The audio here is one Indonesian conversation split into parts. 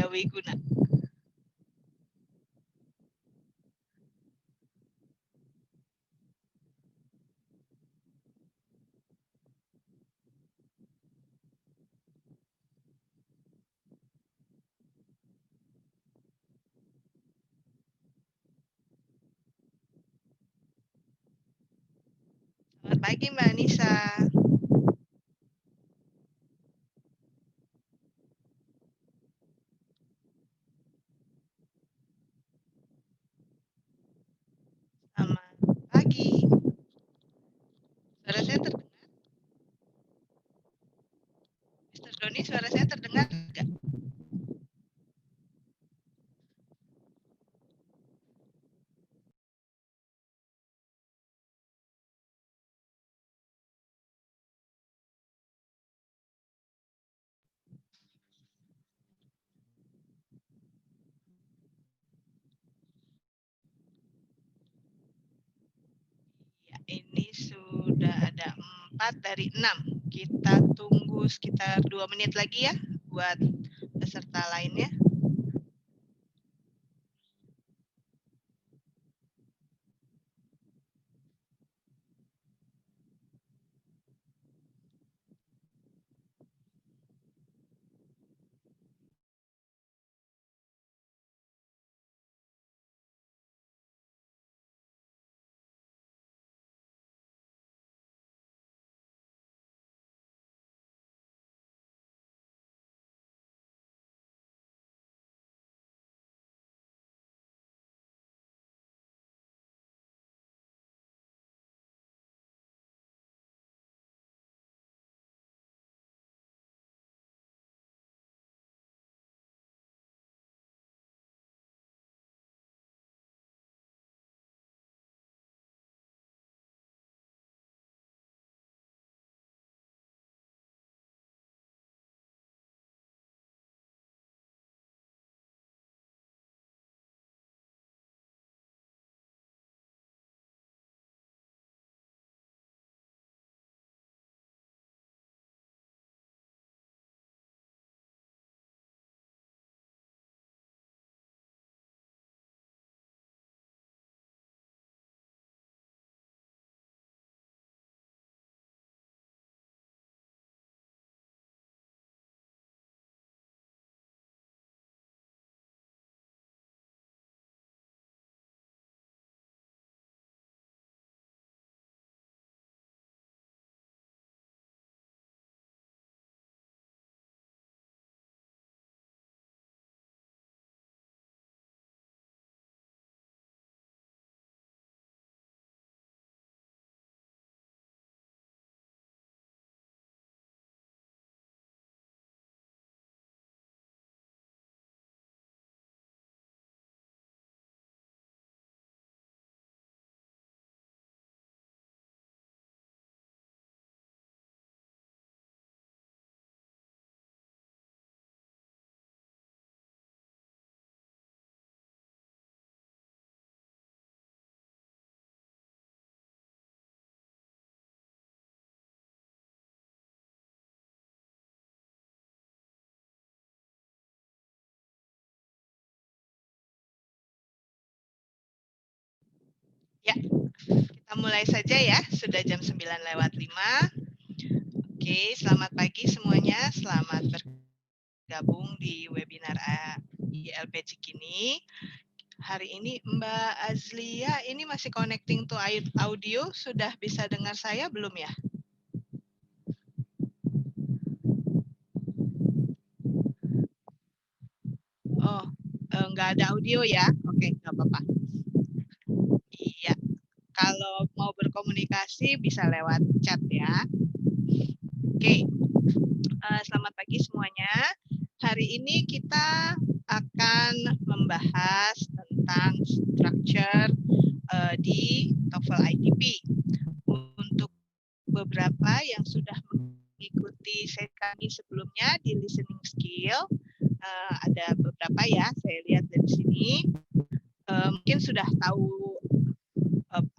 Wiguna. Selamat pagi Mbak Anissa. Selamat pagi. Suara saya terdengar? Mr. Doni, suara saya terdengar enggak? Ya, ini sudah ada 4 dari 6. Kita tunggu sekitar 2 menit lagi ya buat peserta lainnya. Ya, kita mulai saja ya. Sudah jam 9:05. Oke, selamat pagi semuanya. Selamat bergabung di webinar ILP Cikini. Hari ini Mbak Azlia ini masih connecting to audio. Sudah bisa dengar saya belum ya? Oh, nggak ada audio ya? Oke, nggak apa-apa. Iya, kalau mau berkomunikasi bisa lewat chat ya. Oke, selamat pagi semuanya. Hari ini kita akan membahas tentang structure di TOEFL ITP. Untuk beberapa yang sudah mengikuti sesi kami sebelumnya di listening skill, ada beberapa ya, saya lihat dari sini. Mungkin sudah tahu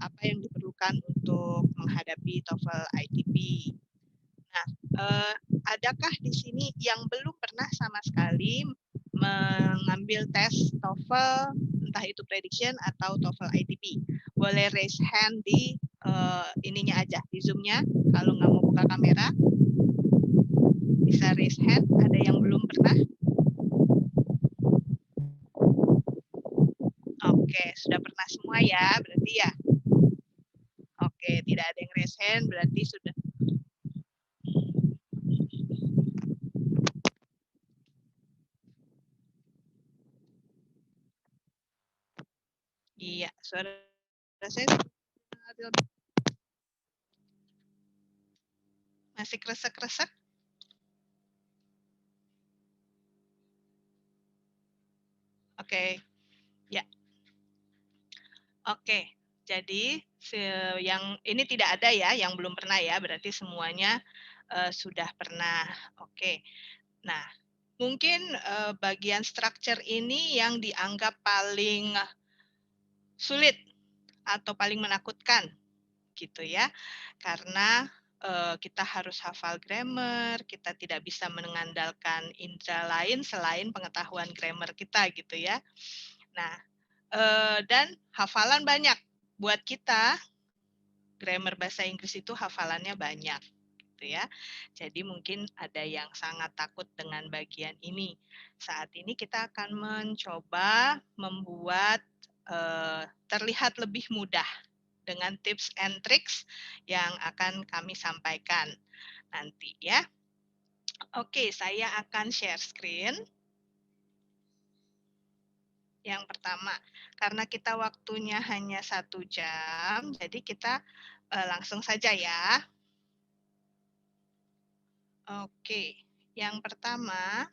apa yang diperlukan untuk menghadapi TOEFL ITP. Nah, adakah di sini yang belum pernah sama sekali mengambil tes TOEFL, entah itu prediction atau TOEFL ITP. Boleh raise hand di ininya aja, di Zoom-nya. Kalau nggak mau buka kamera, bisa raise hand. Ada yang belum pernah? Oke, sudah pernah semua ya, berarti ya. Oke, tidak ada yang raise hand, berarti sudah. Iya, suara saya masih kresek-kresek. Oke, ya. Oke, jadi yang ini tidak ada ya, yang belum pernah ya, berarti semuanya sudah pernah. Oke, nah mungkin bagian structure ini yang dianggap paling sulit atau paling menakutkan gitu ya, karena kita harus hafal grammar, kita tidak bisa mengandalkan indera lain selain pengetahuan grammar kita gitu ya. Nah, dan hafalan banyak buat kita, grammar bahasa Inggris itu hafalannya banyak gitu ya. Jadi mungkin ada yang sangat takut dengan bagian ini. Saat ini kita akan mencoba membuat terlihat lebih mudah dengan tips and tricks yang akan kami sampaikan nanti ya. Oke, saya akan share screen. Yang pertama, karena kita waktunya hanya 1 jam, jadi kita langsung saja ya. Oke, yang pertama,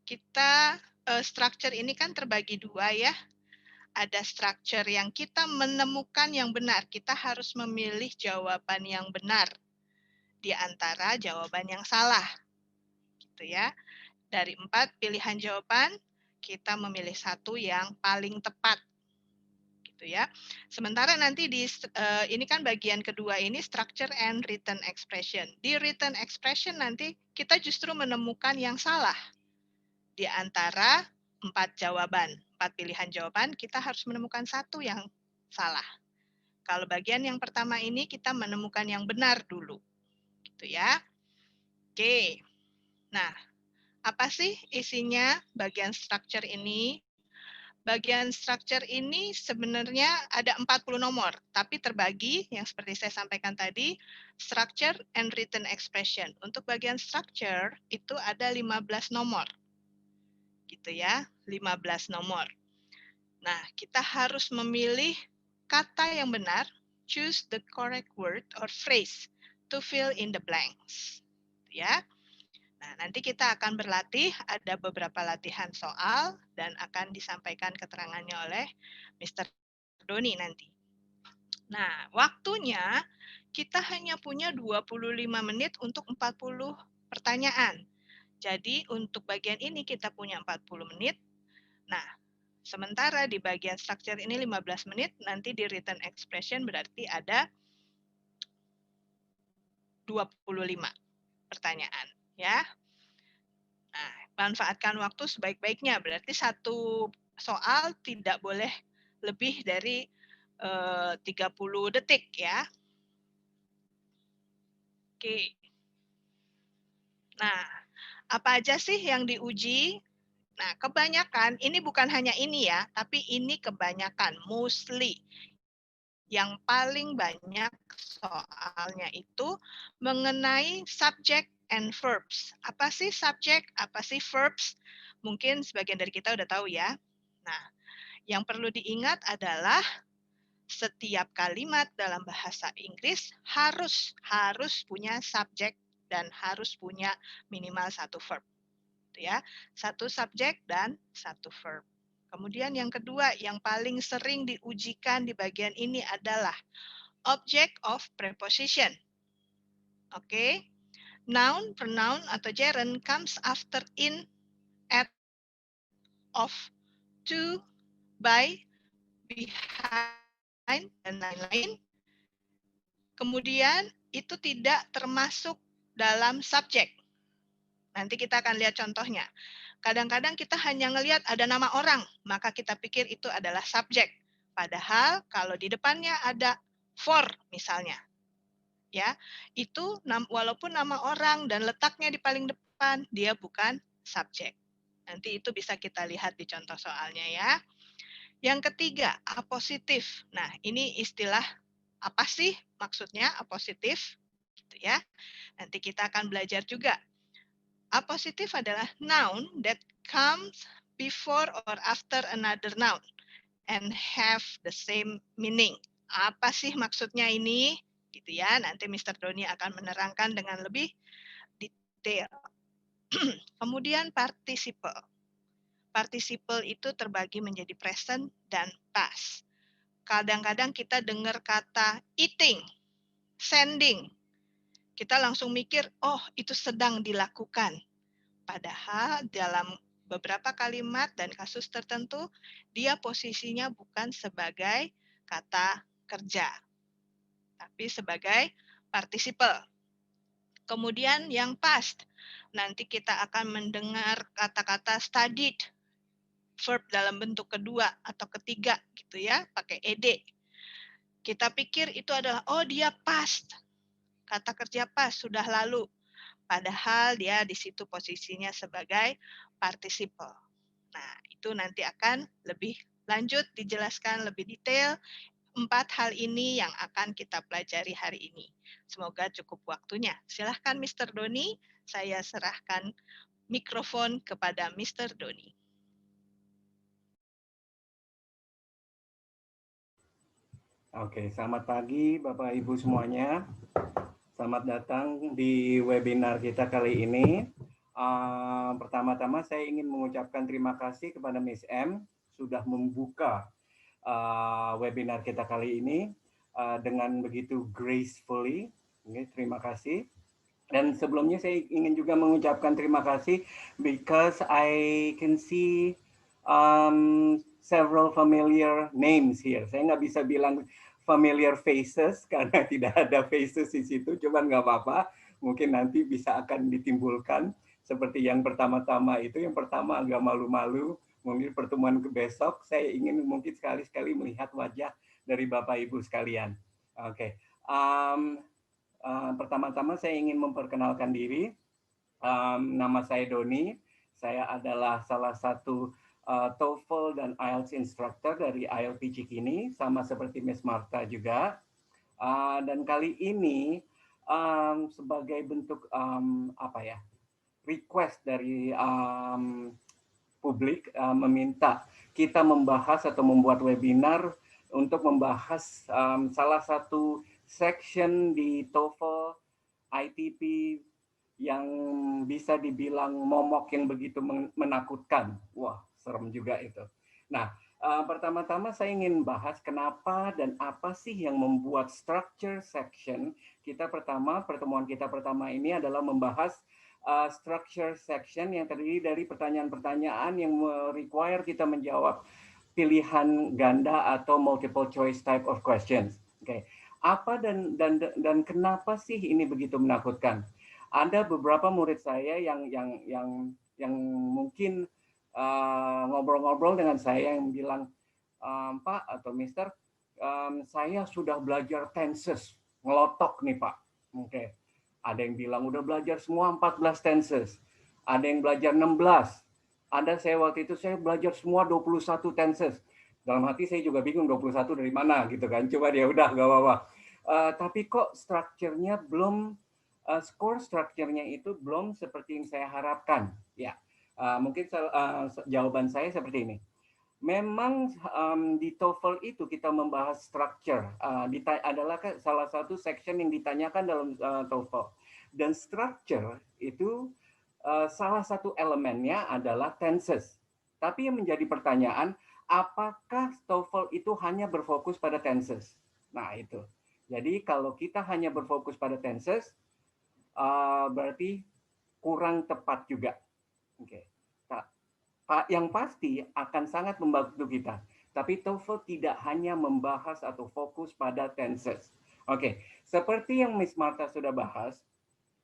kita structure ini kan terbagi 2 ya. Ada structure yang kita menemukan yang benar. Kita harus memilih jawaban yang benar di antara jawaban yang salah. Gitu ya. Dari 4 pilihan jawaban, kita memilih 1 yang paling tepat. Gitu ya. Sementara nanti di ini kan bagian kedua ini structure and written expression. Di written expression nanti kita justru menemukan yang salah. Di antara 4 jawaban, 4 pilihan jawaban, kita harus menemukan 1 yang salah. Kalau bagian yang pertama ini kita menemukan yang benar dulu. Gitu ya. Oke. Nah, apa sih isinya bagian structure ini? Bagian structure ini sebenarnya ada 40 nomor, tapi terbagi yang seperti saya sampaikan tadi, structure and written expression. Untuk bagian structure itu ada 15 nomor. Gitu ya, 15 nomor. Nah, kita harus memilih kata yang benar, choose the correct word or phrase to fill in the blanks. Ya. Nah, nanti kita akan berlatih, ada beberapa latihan soal dan akan disampaikan keterangannya oleh Mr. Doni nanti. Nah, waktunya kita hanya punya 25 menit untuk 40 pertanyaan. Jadi untuk bagian ini kita punya 40 menit. Nah, sementara di bagian structure ini 15 menit, nanti di written expression berarti ada 25 pertanyaan, ya. Nah, manfaatkan waktu sebaik-baiknya. Berarti satu soal tidak boleh lebih dari 30 detik ya. Oke. Nah, apa aja sih yang diuji? Nah, kebanyakan, ini bukan hanya ini ya, tapi ini kebanyakan, mostly. Yang paling banyak soalnya itu mengenai subject and verbs. Apa sih subject? Apa sih verbs? Mungkin sebagian dari kita udah tahu ya. Nah, yang perlu diingat adalah setiap kalimat dalam bahasa Inggris harus punya subjek dan harus punya minimal 1 verb. Ya, 1 subjek dan 1 verb. Kemudian yang kedua, yang paling sering diujikan di bagian ini adalah object of preposition. Oke. Noun, pronoun, atau gerund comes after in, at, of, to, by, behind, dan lain-lain. Kemudian itu tidak termasuk dalam subjek. Nanti kita akan lihat contohnya. Kadang-kadang kita hanya ngelihat ada nama orang, maka kita pikir itu adalah subjek. Padahal kalau di depannya ada for misalnya, ya, itu walaupun nama orang dan letaknya di paling depan, dia bukan subjek. Nanti itu bisa kita lihat di contoh soalnya ya. Yang ketiga, apositif. Nah, ini istilah apa sih maksudnya apositif? Gitu ya. Nanti kita akan belajar juga. Apositif adalah noun that comes before or after another noun and have the same meaning. Apa sih maksudnya ini? Gitu ya. Nanti Mr. Doni akan menerangkan dengan lebih detail. Kemudian participle. Participle itu terbagi menjadi present dan past. Kadang-kadang kita dengar kata eating, sending. Kita langsung mikir, oh itu sedang dilakukan. Padahal dalam beberapa kalimat dan kasus tertentu, dia posisinya bukan sebagai kata kerja, tapi sebagai participle. Kemudian yang past, nanti kita akan mendengar kata-kata studied, verb dalam bentuk kedua atau ketiga gitu ya, pakai ed. Kita pikir itu adalah, oh dia past, kata kerja past, sudah lalu. Padahal dia di situ posisinya sebagai participle. Nah, itu nanti akan lebih lanjut dijelaskan lebih detail 4 hal ini yang akan kita pelajari hari ini. Semoga cukup waktunya. Silahkan Mr. Doni, saya serahkan mikrofon kepada Mr. Doni. Oke, selamat pagi Bapak Ibu semuanya. Selamat datang di webinar kita kali ini. Pertama-tama saya ingin mengucapkan terima kasih kepada Miss M sudah membuka webinar kita kali ini dengan begitu gracefully. Oke, terima kasih. Dan sebelumnya saya ingin juga mengucapkan terima kasih because I can see several familiar names here. Saya nggak bisa bilang familiar faces karena tidak ada faces di situ, cuman nggak apa-apa. Mungkin nanti bisa akan ditimbulkan seperti yang pertama-tama itu. Yang pertama agak malu-malu. Mungkin pertemuan ke besok saya ingin mungkin sekali-sekali melihat wajah dari Bapak Ibu sekalian. Oke. Pertama-tama saya ingin memperkenalkan diri. Nama saya Doni. Saya adalah salah satu TOEFL dan IELTS instructor dari ILP Cikini, sama seperti Miss Martha juga. Dan kali ini sebagai bentuk request dari publik meminta kita membahas atau membuat webinar untuk membahas salah satu section di TOEFL ITP yang bisa dibilang momok yang begitu menakutkan. Wah, serem juga itu. Nah, pertama-tama saya ingin bahas kenapa dan apa sih yang membuat structure section kita pertemuan kita pertama ini adalah membahas structure section yang terdiri dari pertanyaan-pertanyaan yang require kita menjawab pilihan ganda atau multiple choice type of questions. Oke. Apa dan kenapa sih ini begitu menakutkan? Ada beberapa murid saya yang mungkin ngobrol-ngobrol dengan saya yang bilang, Pak atau Mister, saya sudah belajar tenses, ngelotok nih Pak. Oke. Ada yang bilang udah belajar semua 14 tenses. Ada yang belajar 16. Ada saya waktu itu saya belajar semua 21 tenses. Dalam hati saya juga bingung 21 dari mana gitu kan. Coba dia udah gak apa-apa. Tapi kok strukturnya belum score strukturnya itu belum seperti yang saya harapkan. Ya, mungkin jawaban saya seperti ini. Memang di TOEFL itu kita membahas structure adalah salah satu section yang ditanyakan dalam TOEFL. Dan structure itu salah satu elemennya adalah tenses. Tapi yang menjadi pertanyaan, apakah TOEFL itu hanya berfokus pada tenses? Nah itu. Jadi kalau kita hanya berfokus pada tenses, berarti kurang tepat juga. Oke. Yang pasti akan sangat membantu kita. Tapi TOEFL tidak hanya membahas atau fokus pada tenses. Oke, seperti yang Miss Martha sudah bahas,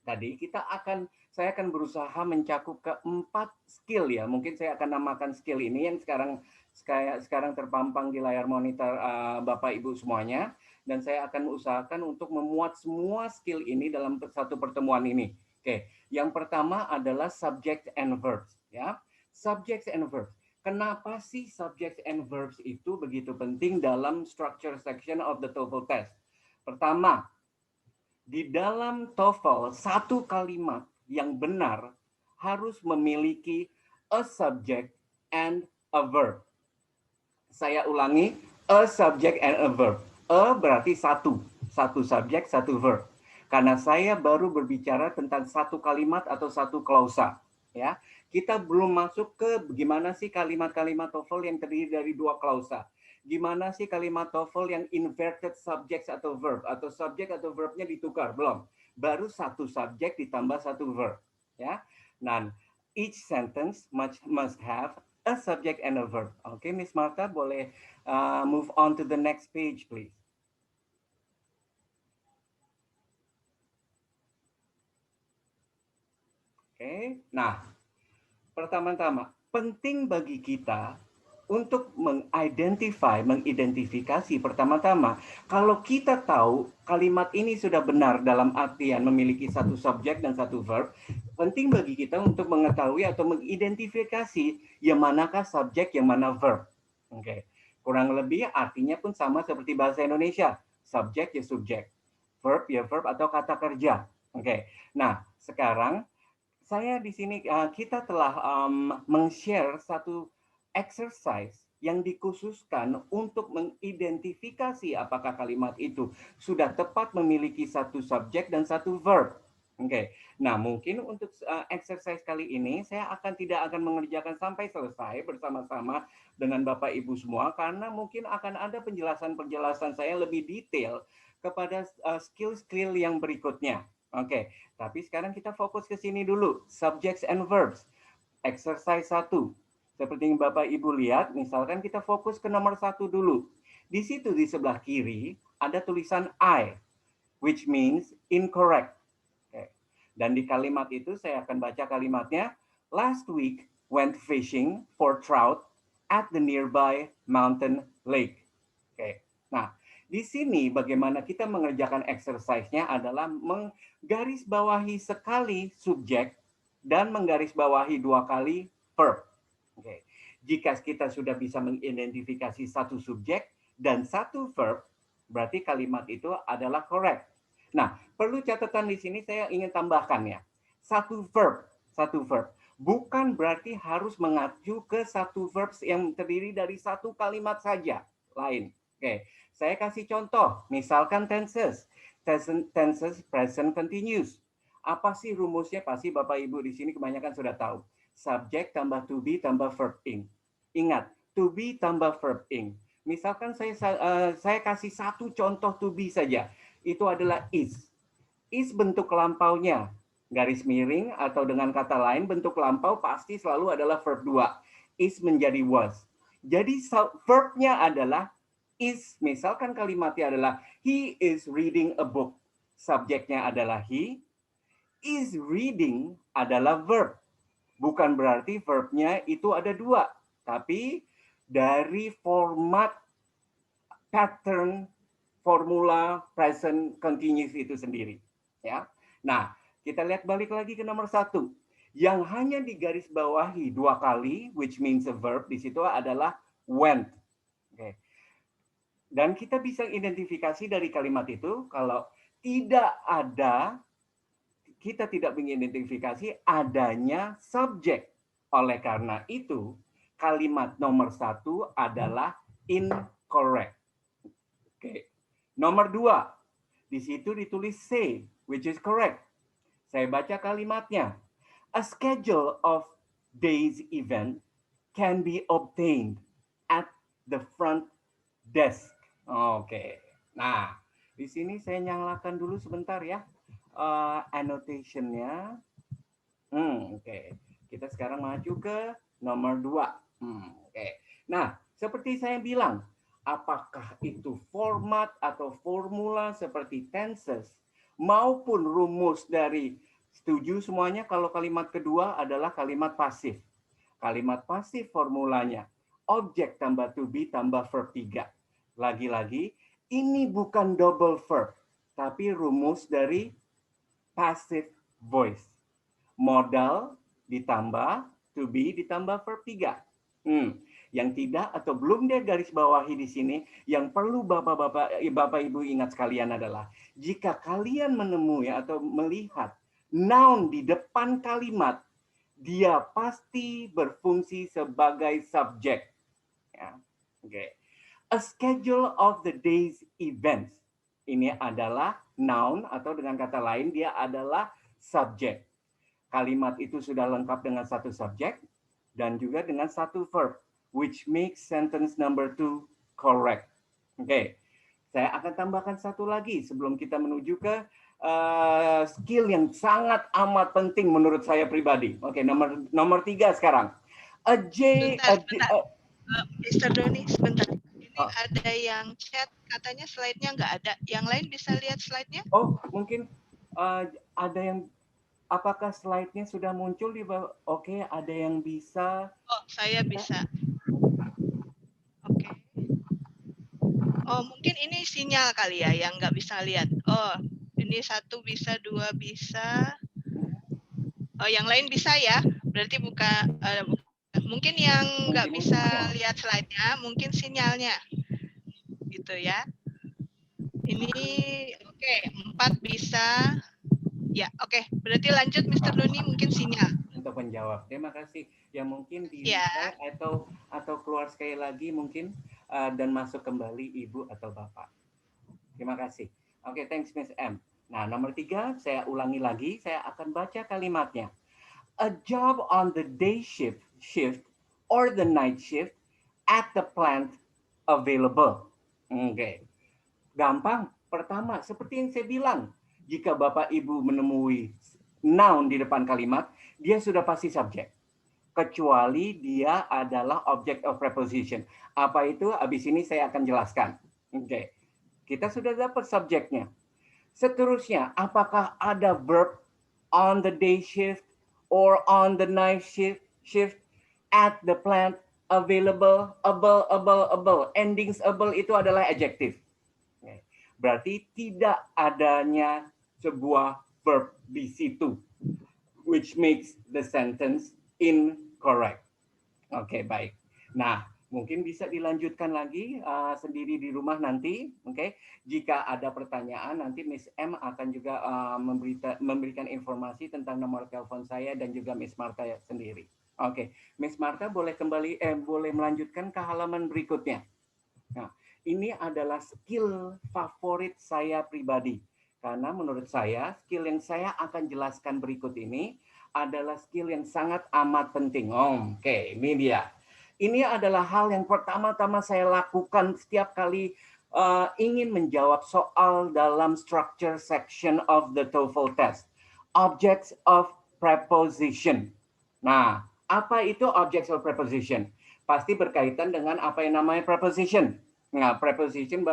tadi saya akan berusaha mencakup ke 4 skill ya. Mungkin saya akan namakan skill ini yang sekarang terpampang di layar monitor Bapak Ibu semuanya, dan saya akan usahakan untuk memuat semua skill ini dalam satu pertemuan ini. Oke, yang pertama adalah subject and verbs ya. Subject and verbs. Kenapa sih subject and verbs itu begitu penting dalam structure section of the TOEFL test? Pertama, di dalam TOEFL, satu kalimat yang benar harus memiliki a subject and a verb. Saya ulangi, a subject and a verb. A berarti satu subjek, satu verb. Karena saya baru berbicara tentang satu kalimat atau satu klausa. Ya, kita belum masuk ke gimana sih kalimat-kalimat TOEFL yang terdiri dari dua klausa. Gimana sih kalimat TOEFL yang inverted subject atau verb, atau subjek atau verbnya ditukar, belum. Baru satu subjek ditambah satu verb. Ya, nah, each sentence must have a subject and a verb. Oke, Miss Martha, boleh move on to the next page, please. Oke, nah, pertama-tama, penting bagi kita untuk mengidentifikasi pertama-tama, kalau kita tahu kalimat ini sudah benar dalam artian memiliki satu subjek dan satu verb, penting bagi kita untuk mengetahui atau mengidentifikasi yang manakah subjek, yang mana verb. Oke. Kurang lebih artinya pun sama seperti bahasa Indonesia. Subjek ya subjek, verb ya verb atau kata kerja. Oke. Nah, sekarang saya di sini kita telah meng-share satu exercise yang dikhususkan untuk mengidentifikasi apakah kalimat itu sudah tepat memiliki satu subjek dan satu verb. Oke. Nah, mungkin untuk exercise kali ini saya tidak akan mengerjakan sampai selesai bersama-sama dengan Bapak Ibu semua karena mungkin akan ada penjelasan-penjelasan saya lebih detail kepada skill-skill yang berikutnya. Oke, tapi sekarang kita fokus ke sini dulu. Subjects and verbs. Exercise 1. Seperti yang Bapak Ibu lihat, misalkan kita fokus ke nomor 1 dulu. Di situ di sebelah kiri ada tulisan I, which means incorrect. Oke. Dan di kalimat itu saya akan baca kalimatnya. Last week went fishing for trout at the nearby mountain lake. Oke. Nah, di sini bagaimana kita mengerjakan exercise-nya adalah menggarisbawahi sekali subjek dan menggarisbawahi 2 kali verb. Oke. Jika kita sudah bisa mengidentifikasi satu subjek dan satu verb, berarti kalimat itu adalah correct. Nah, perlu catatan di sini saya ingin tambahkan ya. Satu verb. Bukan berarti harus mengacu ke satu verb yang terdiri dari satu kalimat saja. Lain. Oke, saya kasih contoh. Misalkan tenses. Tenses present continuous. Apa sih rumusnya? Pasti Bapak Ibu di sini kebanyakan sudah tahu. Subjek tambah to be tambah verb ing. Ingat, to be tambah verb ing. Misalkan saya kasih satu contoh to be saja. Itu adalah is. Is bentuk lampaunya. Garis miring atau dengan kata lain bentuk lampau pasti selalu adalah verb 2. Is menjadi was. Jadi verbnya adalah is. Misalkan kalimatnya adalah he is reading a book. Subjeknya adalah he. Is reading adalah verb. Bukan berarti verbnya itu ada 2. Tapi dari format pattern formula present continuous itu sendiri. Ya. Nah, kita lihat balik lagi ke nomor 1. Yang hanya digarisbawahi 2 kali, which means a verb, di situ adalah went. Oke. Dan kita bisa identifikasi dari kalimat itu, kalau kita tidak mengidentifikasi adanya subjek. Oleh karena itu, kalimat nomor 1 adalah incorrect. Oke. Nomor 2, di situ ditulis say, which is correct. Saya baca kalimatnya. A schedule of day's event can be obtained at the front desk. Oke. Nah, di sini saya nyalakan dulu sebentar ya. Annotation-nya. Oke. Kita sekarang maju ke nomor 2. Oke. Nah, seperti saya bilang, apakah itu format atau formula seperti tenses maupun rumus dari Setuju semuanya kalau kalimat kedua adalah kalimat pasif. Kalimat pasif formulanya objek tambah to be tambah verb 3. Lagi-lagi, ini bukan double verb, tapi rumus dari passive voice. Modal ditambah to be ditambah verb 3. Yang tidak atau belum dia garis bawahi di sini, yang perlu Bapak Ibu ingat sekalian adalah jika kalian menemui atau melihat noun di depan kalimat, dia pasti berfungsi sebagai subjek. Ya. Okay. A schedule of the day's events. Ini adalah noun atau dengan kata lain dia adalah subjek. Kalimat itu sudah lengkap dengan satu subjek dan juga dengan satu verb, which makes sentence number 2 correct. Oke, saya akan tambahkan satu lagi sebelum kita menuju ke skill yang sangat amat penting menurut saya pribadi. Oke, nomor 3 sekarang. Sebentar. Mr. Doni, sebentar. Ini ada yang chat, katanya slide-nya nggak ada. Yang lain bisa lihat slide-nya? Oh, mungkin ada yang, apakah slide-nya sudah muncul di bawah? Oke, ada yang bisa. Oh, saya bisa. Oke. Oh, mungkin ini sinyal kali ya yang nggak bisa lihat. Oh, ini 1 bisa, 2 bisa. Oh, yang lain bisa ya? Berarti mungkin yang nggak bisa lihat slide-nya, mungkin sinyalnya. Gitu ya. Ini oke, 4 bisa. Ya, oke. Berarti lanjut Mr. Doni, mungkin sinyal. Untuk menjawab. Terima kasih. Ya mungkin di Ya. atau keluar sekali lagi mungkin dan masuk kembali Ibu atau Bapak. Terima kasih. Oke, thanks Miss M. Nah, nomor 3 saya ulangi lagi, saya akan baca kalimatnya. A job on the day shift or the night shift at the plant available. Oke. Gampang. Pertama, seperti yang saya bilang, jika Bapak Ibu menemui noun di depan kalimat, dia sudah pasti subjek. Kecuali dia adalah object of preposition. Apa itu? Habis ini saya akan jelaskan. Oke. Kita sudah dapat subjeknya. Seterusnya, apakah ada verb on the day shift or on the night shift at the plant available, able. Endings able itu adalah adjective. Berarti tidak adanya sebuah verb di situ, which makes the sentence incorrect. Oke, baik. Nah, mungkin bisa dilanjutkan lagi sendiri di rumah nanti. Oke, jika ada pertanyaan nanti Miss M akan juga memberikan informasi tentang nomor telepon saya dan juga Miss Marta sendiri. Oke, Miss Marta boleh boleh melanjutkan ke halaman berikutnya. Nah, ini adalah skill favorit saya pribadi. Karena menurut saya, skill yang saya akan jelaskan berikut ini adalah skill yang sangat amat penting. Oke, ini dia. Ini adalah hal yang pertama-tama saya lakukan setiap kali ingin menjawab soal dalam structure section of the TOEFL test. Objects of preposition. Nah, apa itu objects of preposition? Pasti berkaitan dengan apa yang namanya preposition. Nah, preposition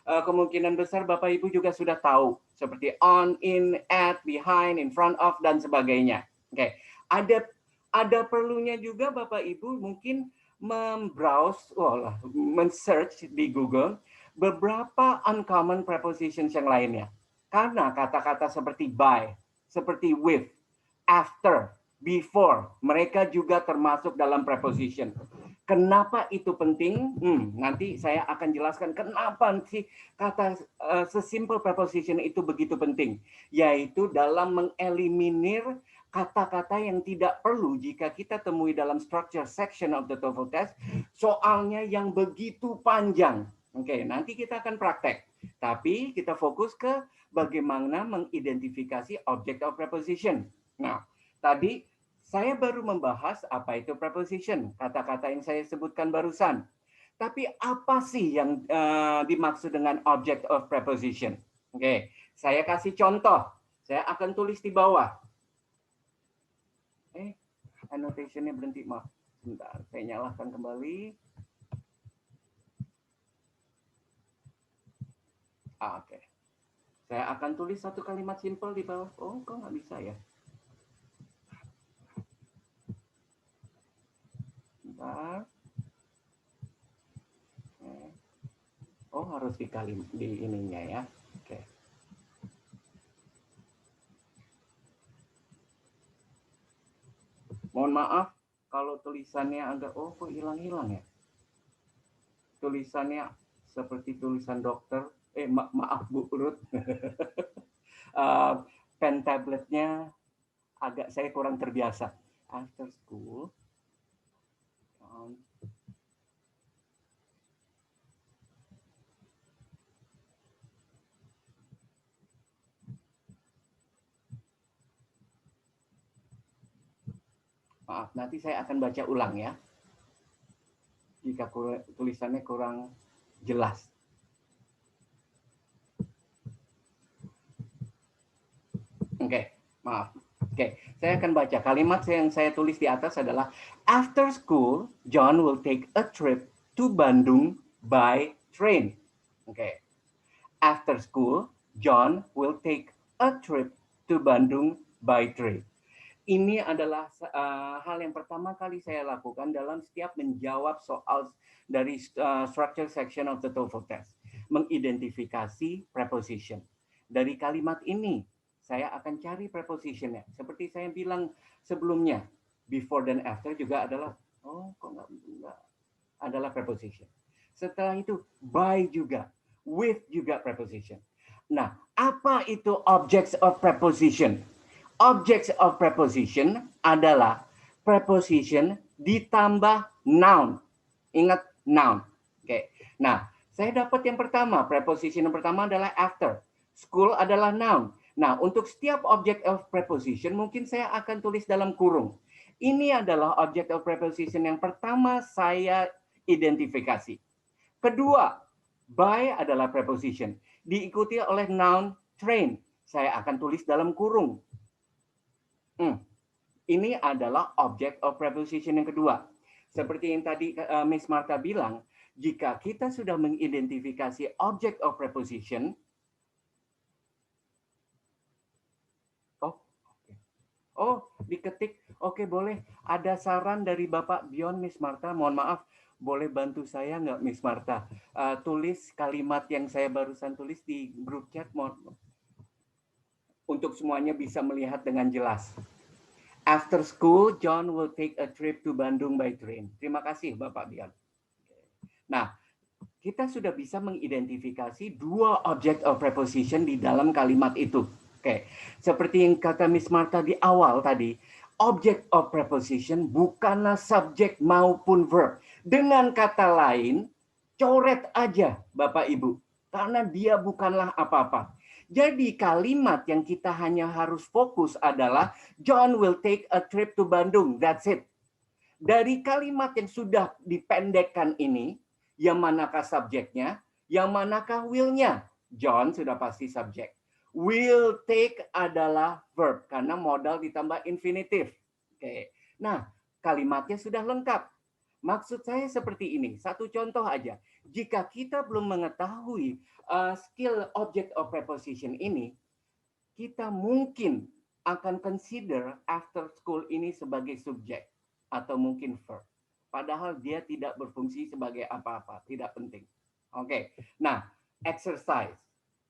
kemungkinan besar Bapak Ibu juga sudah tahu seperti on, in, at, behind, in front of dan sebagainya. Oke. Ada perlunya juga Bapak Ibu mungkin men-search di Google beberapa uncommon prepositions yang lainnya. Karena kata-kata seperti by, seperti with, after, before, mereka juga termasuk dalam preposition. Kenapa itu penting? Nanti saya akan jelaskan kenapa sih kata sesimpel preposition itu begitu penting. Yaitu dalam mengeliminir kata-kata yang tidak perlu jika kita temui dalam structure section of the TOEFL test. Soalnya yang begitu panjang. Oke, nanti kita akan praktek. Tapi kita fokus ke bagaimana mengidentifikasi object of preposition. Nah, tadi saya baru membahas apa itu preposition, kata-kata yang saya sebutkan barusan. Tapi apa sih yang dimaksud dengan object of preposition? Oke, saya kasih contoh. Saya akan tulis di bawah. Annotation-nya berhenti, maaf. Sebentar, saya nyalakan kembali. Oke. Saya akan tulis satu kalimat simple di bawah. Oh, kok nggak bisa ya? harus di ininya ya. Oke. Mohon maaf kalau tulisannya agak kok hilang-hilang ya. Tulisannya seperti tulisan dokter. Maaf Bu Ruth. Pen tabletnya agak saya kurang terbiasa. After school. Maaf, nanti saya akan baca ulang ya. Jika tulisannya kurang jelas. Oke, maaf. Oke, saya akan baca. Kalimat yang saya tulis di atas adalah after school, John will take a trip to Bandung by train. Oke. After school, John will take a trip to Bandung by train. Ini adalah hal yang pertama kali saya lakukan dalam setiap menjawab soal dari structure section of the TOEFL test. Mengidentifikasi preposition. Dari kalimat ini, saya akan cari prepositionnya. Seperti saya bilang sebelumnya, before dan after juga adalah, enggak, adalah preposition. Setelah itu, by juga, with juga preposition. Nah, apa itu objects of preposition? Objects of preposition adalah preposition ditambah noun. Ingat noun. Oke. Nah, saya dapat yang pertama. Preposition yang pertama adalah after. School adalah noun. Nah, untuk setiap object of preposition mungkin saya akan tulis dalam kurung. Ini adalah object of preposition yang pertama saya identifikasi. Kedua, by adalah preposition. Diikuti oleh noun train. Saya akan tulis dalam kurung. Ini adalah object of preposition yang kedua. Seperti yang tadi Miss Martha bilang, jika kita sudah mengidentifikasi object of preposition, diketik, oke boleh. Ada saran dari Bapak Bion, Miss Martha, mohon maaf, boleh bantu saya nggak Miss Martha? Tulis kalimat yang saya barusan tulis di grup chat, untuk semuanya bisa melihat dengan jelas. After school, John will take a trip to Bandung by train. Terima kasih, Bapak Bion. Nah, kita sudah bisa mengidentifikasi dua object of preposition di dalam kalimat itu. Oke, seperti yang kata Miss Martha di awal tadi, object of preposition bukanlah subjek maupun verb. Dengan kata lain, coret aja, Bapak Ibu, karena dia bukanlah apa-apa. Jadi kalimat yang kita hanya harus fokus adalah John will take a trip to Bandung. That's it. Dari kalimat yang sudah dipendekkan ini, yang manakah subjeknya, yang manakah will-nya? John sudah pasti subjek. Will take adalah verb karena modal ditambah infinitif. Oke. Nah, kalimatnya sudah lengkap. Maksud saya seperti ini. Satu contoh aja. Jika kita belum mengetahui skill object of preposition ini, kita mungkin akan consider after school ini sebagai subjek atau mungkin verb. Padahal dia tidak berfungsi sebagai apa-apa, tidak penting. Oke, nah exercise.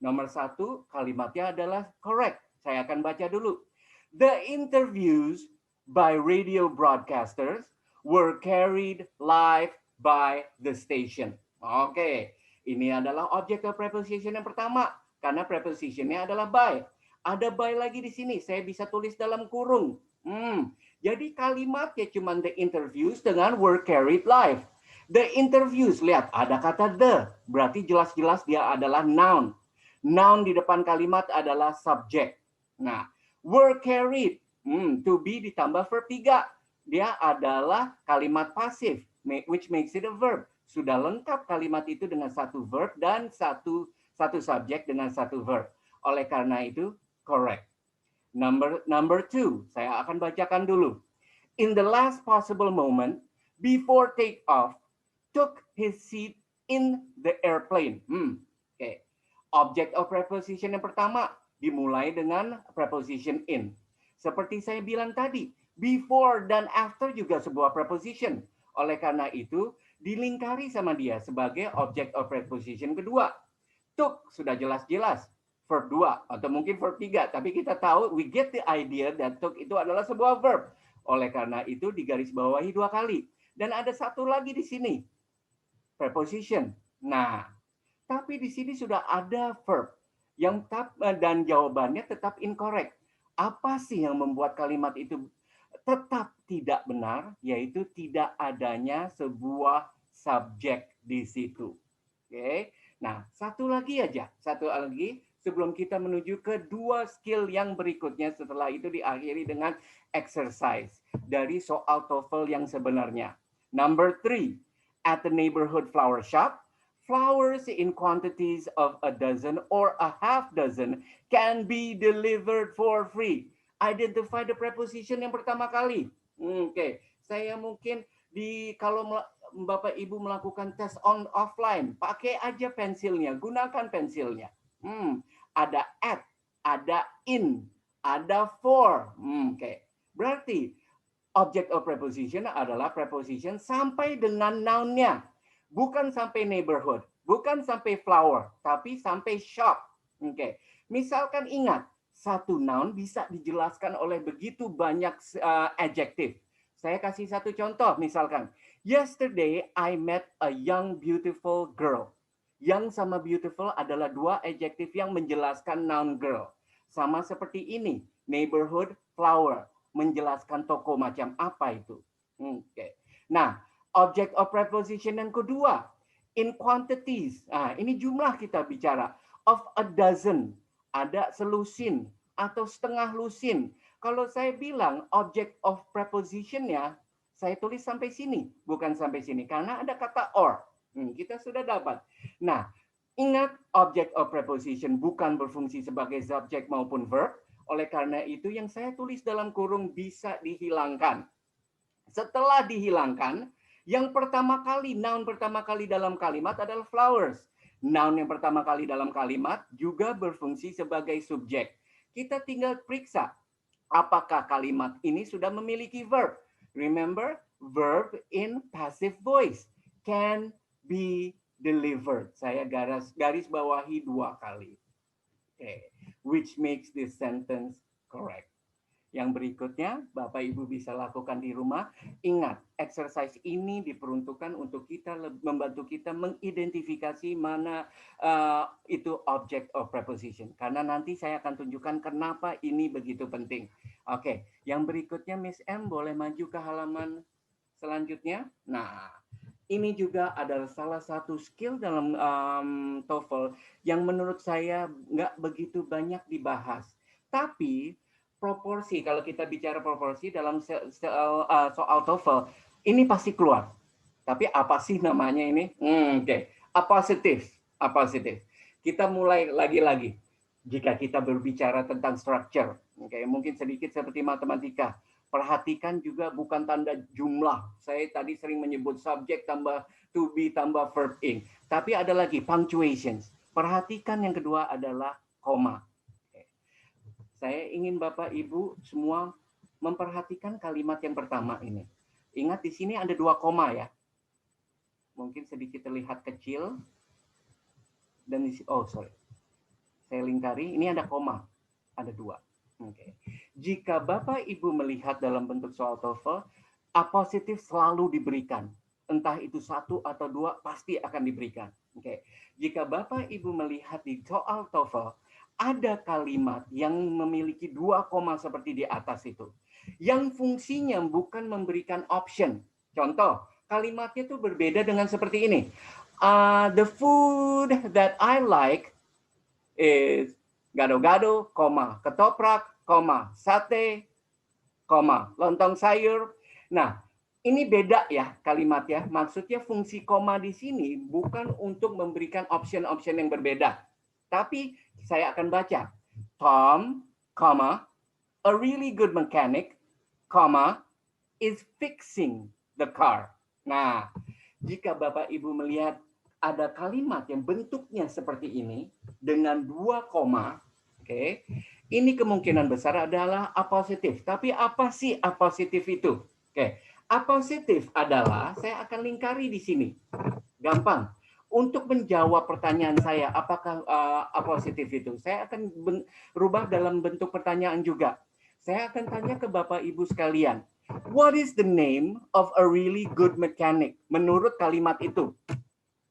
Nomor 1, kalimatnya adalah correct. Saya akan baca dulu. The interviews by radio broadcasters were carried live by the station. Oke, ini adalah object of preposition yang pertama. Karena prepositionnya adalah by. Ada by lagi di sini. Saya bisa tulis dalam kurung. Jadi kalimatnya cuma the interviews dengan were carried live. The interviews, lihat ada kata the. Berarti jelas-jelas dia adalah noun. Noun di depan kalimat adalah subject. Nah, were carried. To be ditambah verb 3. Dia adalah kalimat pasif, which makes it a verb. Sudah lengkap kalimat itu dengan satu verb dan satu subjek dengan satu verb. Oleh karena itu, correct. Number 2, saya akan bacakan dulu. In the last possible moment, before take off, took his seat in the airplane. Okay. Object of preposition yang pertama dimulai dengan preposition in. Seperti saya bilang tadi, before dan after juga sebuah preposition. Oleh karena itu, dilingkari sama dia sebagai object of preposition kedua. Took sudah jelas-jelas verb 2 atau mungkin verb 3, tapi kita tahu we get the idea that took itu adalah sebuah verb. Oleh karena itu digarisbawahi 2 kali. Dan ada satu lagi di sini, preposition. Nah, tapi di sini sudah ada verb yang dan jawabannya tetap incorrect. Apa sih yang membuat kalimat itu tetap tidak benar? Yaitu tidak adanya sebuah subjek di situ. Oke. Nah, satu lagi sebelum kita menuju ke 2 skill yang berikutnya, setelah itu diakhiri dengan exercise dari soal TOEFL yang sebenarnya. Number 3, at the neighborhood flower shop, flowers in quantities of a dozen or a half dozen can be delivered for free. Identify the preposition yang pertama kali. Oke, saya mungkin kalau Bapak Ibu melakukan tes offline, pakai aja pensilnya, gunakan pensilnya. Ada at, ada in, ada for. Oke. Berarti object of preposition adalah preposition sampai dengan noun-nya. Bukan sampai neighborhood, bukan sampai flower, tapi sampai shop. Oke. Misalkan ingat, satu noun bisa dijelaskan oleh begitu banyak adjective. Saya kasih satu contoh, misalkan, yesterday I met a young beautiful girl. Young sama beautiful adalah 2 adjektif yang menjelaskan noun girl. Sama seperti ini, neighborhood, flower, menjelaskan toko macam apa itu. Oke. Nah, object of preposition yang kedua, in quantities. Nah, ini jumlah kita bicara. Of a dozen, ada selusin atau setengah lusin. Kalau saya bilang object of preposition-nya, saya tulis sampai sini, bukan sampai sini. Karena ada kata or. Kita sudah dapat. Nah, ingat object of preposition bukan berfungsi sebagai subjek maupun verb. Oleh karena itu yang saya tulis dalam kurung bisa dihilangkan. Setelah dihilangkan, yang pertama kali, noun pertama kali dalam kalimat adalah flowers. Noun yang pertama kali dalam kalimat juga berfungsi sebagai subjek. Kita tinggal periksa apakah kalimat ini sudah memiliki verb. Remember, verb in passive voice can be delivered. Saya garis bawahi 2 kali. Okay. Which makes this sentence correct. Yang berikutnya, Bapak Ibu bisa lakukan di rumah. Ingat, exercise ini diperuntukkan untuk membantu kita mengidentifikasi mana itu object of preposition. Karena nanti saya akan tunjukkan kenapa ini begitu penting. Oke, yang berikutnya Miss M boleh maju ke halaman selanjutnya. Nah, ini juga adalah salah satu skill dalam TOEFL yang menurut saya nggak begitu banyak dibahas. Tapi proporsi, kalau kita bicara proporsi dalam soal TOEFL, ini pasti keluar. Tapi apa sih namanya ini? Oke. Appositive. Kita mulai lagi-lagi. Jika kita berbicara tentang structure, mungkin sedikit seperti matematika. Perhatikan juga bukan tanda jumlah. Saya tadi sering menyebut subjek tambah to be tambah verb in. Tapi ada lagi punctuations. Perhatikan yang kedua adalah koma. Saya ingin Bapak Ibu semua memperhatikan kalimat yang pertama ini. Ingat di sini ada 2 koma ya. Mungkin sedikit terlihat kecil. Dan saya lingkari, ini ada koma. Ada 2. Oke. Jika Bapak Ibu melihat dalam bentuk soal TOEFL, appositif selalu diberikan. Entah itu 1 atau 2 pasti akan diberikan. Oke. Jika Bapak Ibu melihat di soal TOEFL, ada kalimat yang memiliki 2 koma seperti di atas itu. Yang fungsinya bukan memberikan option. Contoh, kalimatnya itu berbeda dengan seperti ini. The food that I like is gado-gado, ketoprak, sate, lontong sayur. Nah, ini beda ya kalimatnya. Maksudnya fungsi koma di sini bukan untuk memberikan option-option yang berbeda. Tapi saya akan baca. Tom, a really good mechanic, is fixing the car. Nah, jika Bapak Ibu melihat ada kalimat yang bentuknya seperti ini dengan 2 koma, ini kemungkinan besar adalah appositif. Tapi apa sih appositif itu? Apositif adalah saya akan lingkari di sini. Gampang. Untuk menjawab pertanyaan saya, apakah apositif itu? Saya akan rubah dalam bentuk pertanyaan juga. Saya akan tanya ke Bapak Ibu sekalian, what is the name of a really good mechanic? Menurut kalimat itu,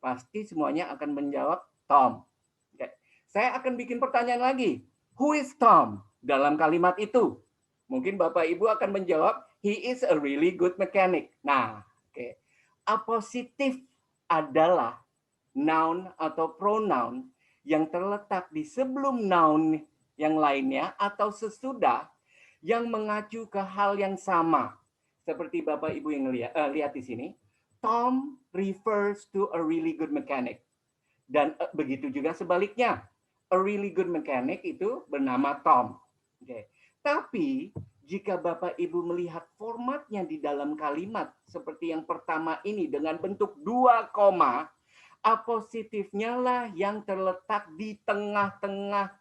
pasti semuanya akan menjawab Tom. Okay. Saya akan bikin pertanyaan lagi, who is Tom? Dalam kalimat itu, mungkin Bapak Ibu akan menjawab, he is a really good mechanic. Nah, okay. Apositif adalah noun atau pronoun yang terletak di sebelum noun yang lainnya atau sesudah yang mengacu ke hal yang sama. Seperti Bapak Ibu yang lihat di sini, Tom refers to a really good mechanic. Dan begitu juga sebaliknya, a really good mechanic itu bernama Tom. Okay. Tapi jika Bapak Ibu melihat formatnya di dalam kalimat seperti yang pertama ini dengan bentuk 2 koma, apositifnya lah yang terletak di tengah-tengah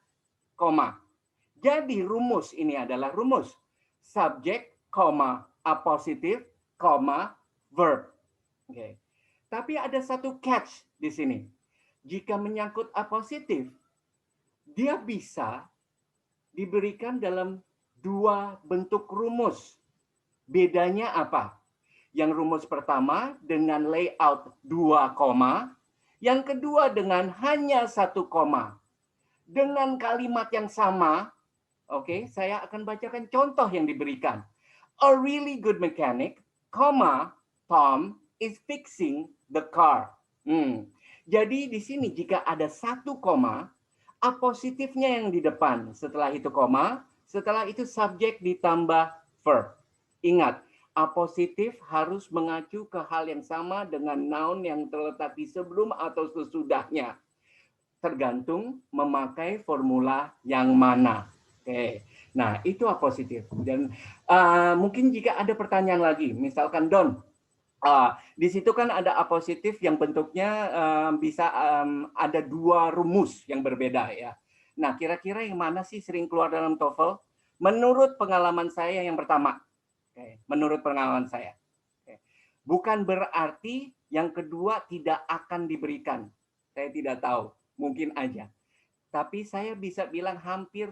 koma. Jadi rumus ini adalah rumus subjek, apositif, verb. Okay. Tapi ada satu catch di sini. Jika menyangkut apositif, dia bisa diberikan dalam 2 bentuk rumus. Bedanya apa? Yang rumus pertama dengan layout 2 koma, yang kedua dengan hanya 1 koma. Dengan kalimat yang sama, oke, saya akan bacakan contoh yang diberikan. A really good mechanic, Tom is fixing the car. Jadi di sini jika ada 1 koma, apositifnya yang di depan. Setelah itu koma, setelah itu subjek ditambah verb. Ingat, apositif harus mengacu ke hal yang sama dengan noun yang terletak di sebelum atau sesudahnya. Tergantung memakai formula yang mana. Oke. Nah, itu apositif. Dan mungkin jika ada pertanyaan lagi, misalkan Don, di situ kan ada apositif yang bentuknya bisa ada 2 rumus yang berbeda ya. Nah, kira-kira yang mana sih sering keluar dalam TOEFL? Menurut pengalaman saya yang pertama. Okay. Menurut pengalaman saya. Okay. Bukan berarti yang kedua tidak akan diberikan. Saya tidak tahu. Mungkin aja. Tapi saya bisa bilang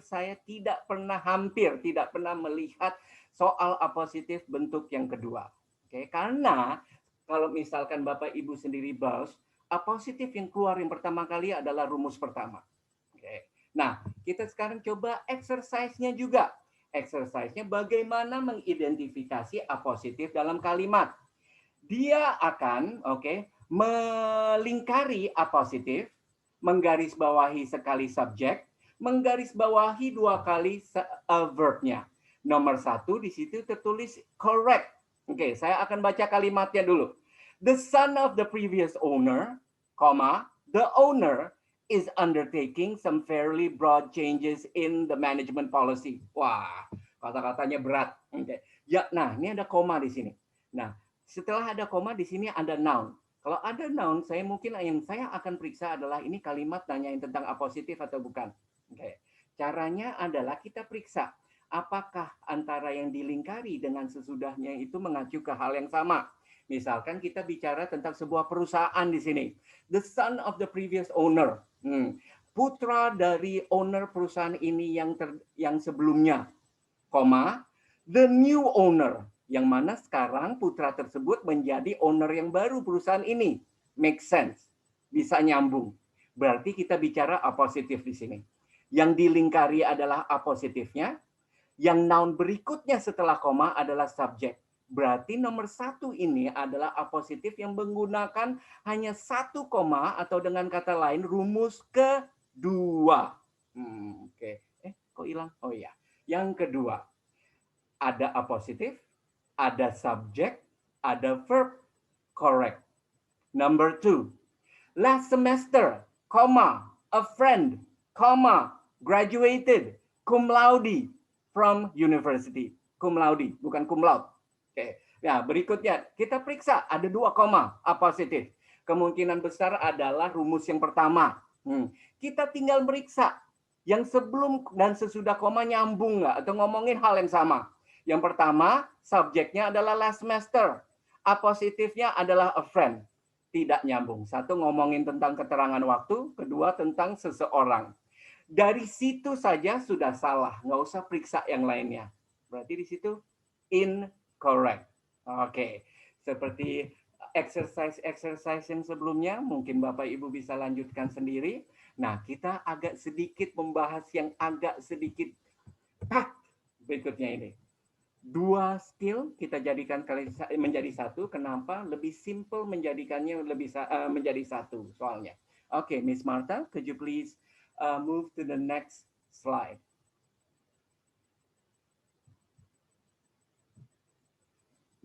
saya tidak pernah melihat soal apositif bentuk yang kedua. Oke, karena kalau misalkan Bapak Ibu sendiri browse, apositif yang keluar yang pertama kali adalah rumus pertama. Oke. Nah, kita sekarang coba exercise-nya juga. Exercise-nya bagaimana mengidentifikasi apositif dalam kalimat. Dia akan melingkari apositif, menggarisbawahi sekali subjek, menggarisbawahi 2 kali verbnya. Nomor 1 di situ tertulis correct. Oke, saya akan baca kalimatnya dulu. The son of the previous owner, the owner is undertaking some fairly broad changes in the management policy. Wah, kata-katanya berat. Oke. Ya, nah ini ada koma di sini. Nah, setelah ada koma di sini ada noun. Kalau ada noun, yang saya akan periksa adalah ini kalimat nanyain tentang apositif atau bukan. Oke. Caranya adalah kita periksa apakah antara yang dilingkari dengan sesudahnya itu mengacu ke hal yang sama. Misalkan kita bicara tentang sebuah perusahaan di sini. The son of the previous owner. Putra dari owner perusahaan ini yang sebelumnya. The new owner. Yang mana sekarang putra tersebut menjadi owner yang baru perusahaan ini. Make sense. Bisa nyambung. Berarti kita bicara apositif di sini. Yang dilingkari adalah apositifnya. Yang noun berikutnya setelah koma adalah subjek. Berarti nomor 1 ini adalah apositif yang menggunakan hanya 1 koma atau dengan kata lain rumus kedua. Oke. Kok hilang? Oh iya. Yang kedua. Ada apositif, ada subjek, ada verb. Correct. Number 2. Last semester, a friend, graduated, cum laude from university. Cum laude, bukan cum laude. Oke. Nah, berikutnya kita periksa ada 2 koma apositif. Kemungkinan besar adalah rumus yang pertama. Kita tinggal meriksa yang sebelum dan sesudah koma nyambung nggak atau ngomongin hal yang sama. Yang pertama, subjeknya adalah last semester. Apositifnya adalah a friend. Tidak nyambung. Satu ngomongin tentang keterangan waktu, kedua tentang seseorang. Dari situ saja sudah salah, nggak usah periksa yang lainnya. Berarti di situ incorrect. Oke, seperti exercise yang sebelumnya, mungkin Bapak Ibu bisa lanjutkan sendiri. Nah, kita agak sedikit membahas yang agak sedikit berikutnya ini. Dua skill kita jadikan menjadi satu. Kenapa? Lebih simple menjadikannya menjadi satu soalnya. Oke, Miss Martha, could you please move to the next slide?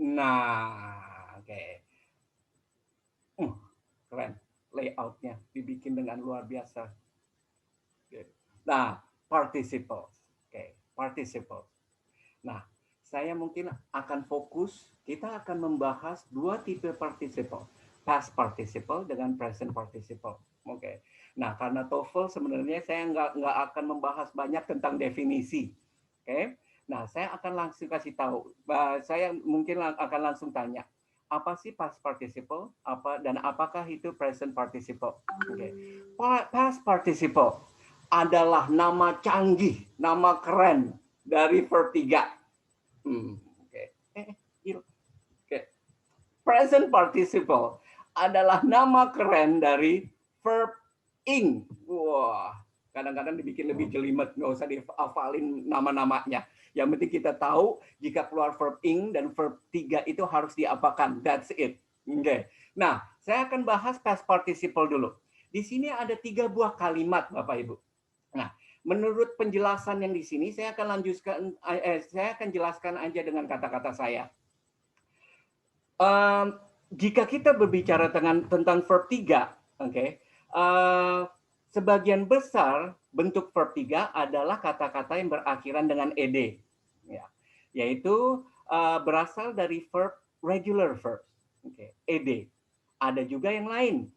Nah, oke. Keren. Layoutnya dibikin dengan luar biasa. Nah, participle. Oke, participle. Nah, saya mungkin akan fokus, kita akan membahas dua tipe participle. Past participle dengan present participle. Oke. Nah, karena TOEFL sebenarnya saya nggak akan membahas banyak tentang definisi. Oke. Nah, saya akan langsung kasih tahu. Saya mungkin akan langsung tanya, apa sih past participle? Dan apakah itu present participle? Oke. Past participle adalah nama canggih, nama keren dari verb 3. Present participle adalah nama keren dari verb ing. Wah, kadang-kadang dibikin lebih jelimet, nggak usah dihafalin nama-namanya. Yang penting kita tahu jika keluar verb ing dan verb 3 itu harus diapakan. That's it. Oke. Nah, saya akan bahas past participle dulu. Di sini ada 3 buah kalimat, Bapak Ibu. Nah, menurut penjelasan yang di sini, saya akan jelaskan aja dengan kata-kata saya. Jika kita berbicara tentang verb 3, sebagian besar bentuk verb 3 adalah kata-kata yang berakhiran dengan ed, yaitu berasal dari verb regular verb, ed. Ada juga yang lain,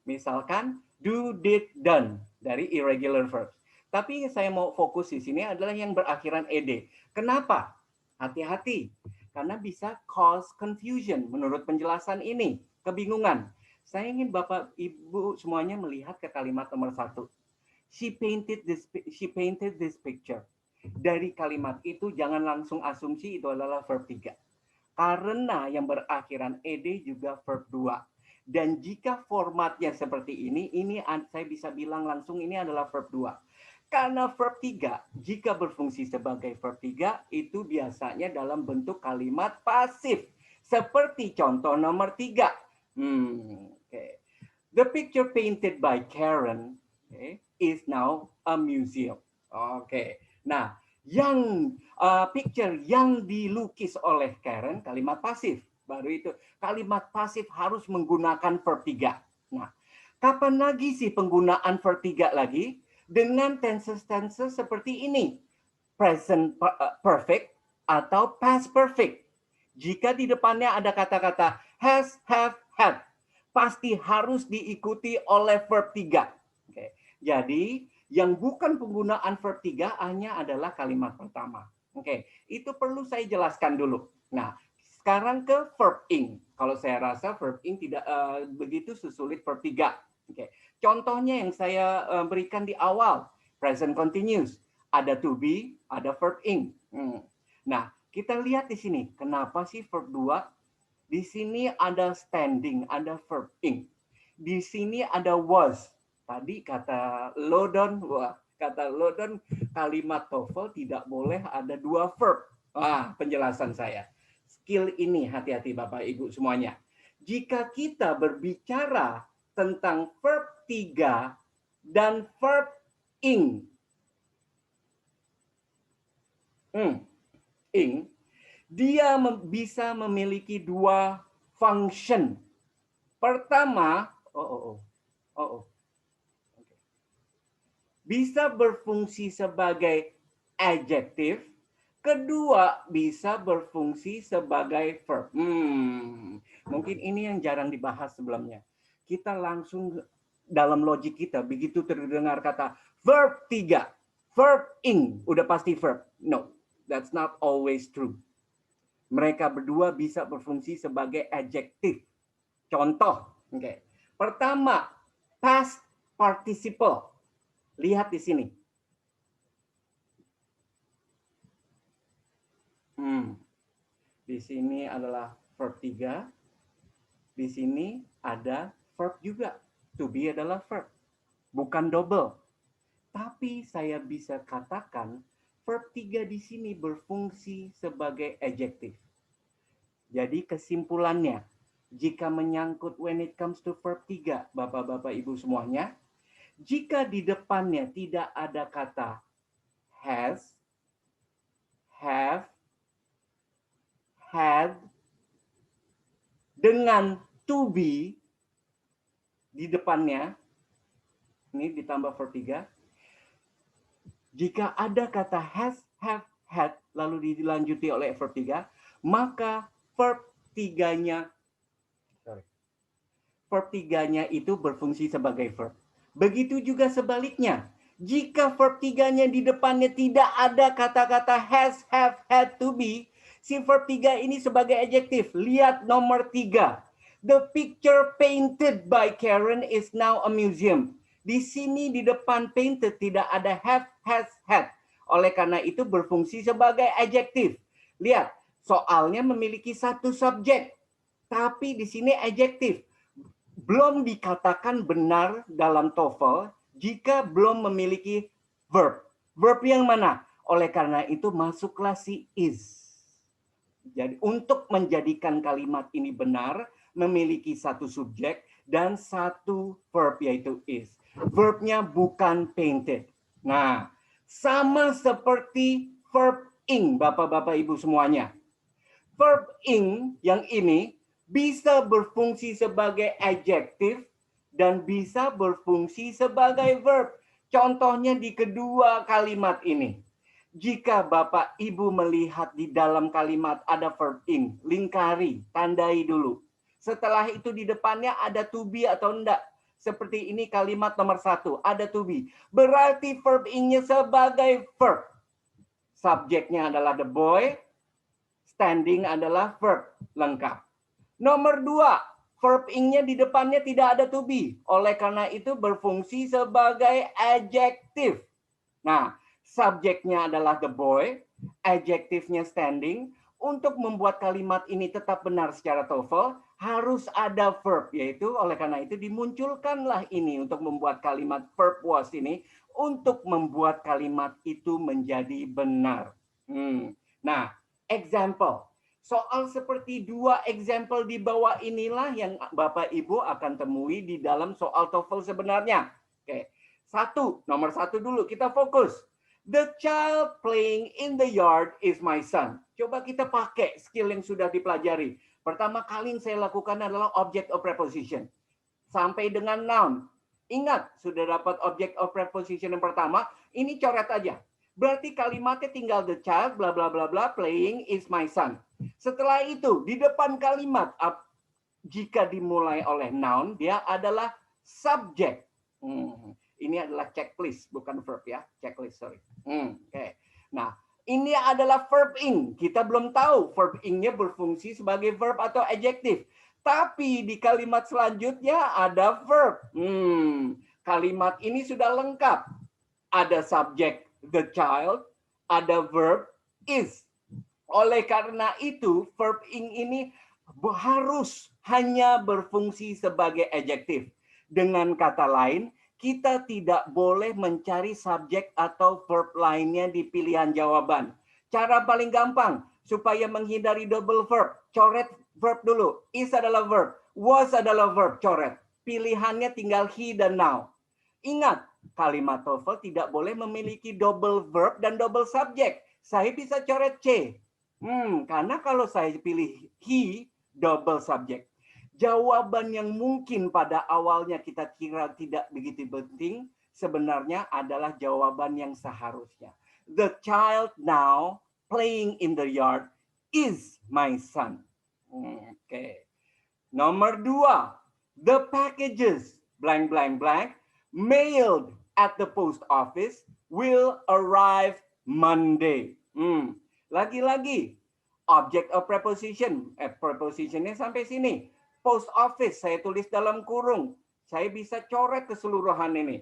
misalkan do, did, done dari irregular verbs. Tapi saya mau fokus di sini adalah yang berakhiran ed. Kenapa? Hati-hati. Karena bisa cause confusion menurut penjelasan ini, kebingungan. Saya ingin Bapak Ibu semuanya melihat ke kalimat nomor 1. She painted this picture. Dari kalimat itu jangan langsung asumsi itu adalah verb 3. Karena yang berakhiran ed juga verb 2. Dan jika formatnya seperti ini saya bisa bilang langsung ini adalah verb 2. Karena verb 3, jika berfungsi sebagai verb 3, itu biasanya dalam bentuk kalimat pasif. Seperti contoh nomor 3. The picture painted by Karen is now a museum. Nah, yang picture yang dilukis oleh Karen, kalimat pasif. Baru itu, kalimat pasif harus menggunakan verb 3. Nah, kapan lagi sih penggunaan verb 3 lagi? Dengan tenses seperti ini. Present perfect atau past perfect. Jika di depannya ada kata-kata has, have, had, pasti harus diikuti oleh verb 3. Jadi, yang bukan penggunaan verb 3 hanya adalah kalimat pertama. Itu perlu saya jelaskan dulu. Nah, sekarang ke verb ing. Kalau saya rasa verb ing tidak begitu sesulit verb 3. Contohnya yang saya berikan di awal, present continuous. Ada to be, ada verb ing. Nah, kita lihat di sini. Kenapa sih verb 2? Di sini ada standing, ada verb ing. Di sini ada was. Tadi kata Lodon, kalimat TOEFL tidak boleh ada 2 verb. Penjelasan saya. Skill ini hati-hati Bapak Ibu semuanya. Jika kita berbicara tentang verb 3 dan verb ing. Dia bisa memiliki 2 function. Pertama, bisa berfungsi sebagai adjective. Kedua, bisa berfungsi sebagai verb. Mungkin ini yang jarang dibahas sebelumnya. Kita langsung dalam logik kita, begitu terdengar kata verb 3, verb ing, udah pasti verb. No. That's not always true. Mereka berdua bisa berfungsi sebagai adjektif. Contoh, oke. Pertama, past participle. Lihat di sini. Di sini adalah verb 3. Di sini ada verb juga. To be adalah verb. Bukan double. Tapi saya bisa katakan verb 3 di sini berfungsi sebagai adjektif. Jadi kesimpulannya, jika menyangkut when it comes to verb 3, Bapak-Bapak Ibu semuanya, jika di depannya tidak ada kata has, have, had, dengan to be di depannya, ini ditambah verb 3, jika ada kata has, have, had, lalu dilanjuti oleh verb 3, maka verb 3-nya itu berfungsi sebagai verb. Begitu juga sebaliknya. Jika verb 3-nya di depannya tidak ada kata-kata has, have, had, to be, si verb 3 ini sebagai adjektif. Lihat nomor 3. The picture painted by Karen is now a museum. Di sini di depan painted tidak ada have, has, had. Oleh karena itu berfungsi sebagai adjektif. Lihat, soalnya memiliki satu subjek. Tapi di sini adjektif. Belum dikatakan benar dalam TOEFL jika belum memiliki verb. Verb yang mana? Oleh karena itu masuklah si is. Jadi untuk menjadikan kalimat ini benar, memiliki satu subjek dan satu verb yaitu is. Verbnya bukan painted. Nah, sama seperti verb ing, Bapak-Bapak Ibu semuanya. Verb ing yang ini bisa berfungsi sebagai adjektif dan bisa berfungsi sebagai verb. Contohnya di kedua kalimat ini. Jika Bapak Ibu melihat di dalam kalimat ada verb ing, lingkari, tandai dulu. Setelah itu di depannya ada to be atau enggak. Seperti ini kalimat nomor 1, ada to be. Berarti verb ing-nya sebagai verb. Subjeknya adalah the boy, standing adalah verb lengkap. Nomor 2, verb ing-nya di depannya tidak ada to be. Oleh karena itu berfungsi sebagai adjektif. Nah, subjeknya adalah the boy, adjektifnya standing. Untuk membuat kalimat ini tetap benar secara TOEFL, harus ada verb, yaitu oleh karena itu dimunculkanlah ini untuk membuat kalimat verb was ini, untuk membuat kalimat itu menjadi benar. Nah, example. Soal seperti 2 example di bawah inilah yang Bapak Ibu akan temui di dalam soal TOEFL sebenarnya. Oke. Nomor 1 dulu kita fokus. The child playing in the yard is my son. Coba kita pakai skill yang sudah dipelajari. Pertama kali yang saya lakukan adalah object of preposition. Sampai dengan noun. Ingat, sudah dapat object of preposition yang pertama, ini coret aja. Berarti kalimatnya tinggal the child, bla bla bla bla, playing is my son. Setelah itu, di depan kalimat, jika dimulai oleh noun, dia adalah subject. Ini adalah checklist, bukan verb ya. Checklist, sorry. Oke. Nah, ini adalah verb ing. Kita belum tahu verb ing-nya berfungsi sebagai verb atau adjektif. Tapi di kalimat selanjutnya ada verb. Kalimat ini sudah lengkap. Ada subject, the child. Ada verb, is. Oleh karena itu, verb ing ini harus hanya berfungsi sebagai adjektif. Dengan kata lain, kita tidak boleh mencari subjek atau verb lainnya di pilihan jawaban. Cara paling gampang supaya menghindari double verb, coret verb dulu. Is adalah verb, was adalah verb, coret. Pilihannya tinggal he dan now. Ingat, kalimat TOEFL tidak boleh memiliki double verb dan double subject. Saya bisa coret C. Karena kalau saya pilih he, double subject. Jawaban yang mungkin pada awalnya kita kira tidak begitu penting, sebenarnya adalah jawaban yang seharusnya. The child now playing in the yard is my son. Oke. Nomor 2, the packages blank blank blank mailed at the post office will arrive Monday. Lagi-lagi, object of preposition. Prepositionnya sampai sini. Post office, saya tulis dalam kurung. Saya bisa coret keseluruhan ini.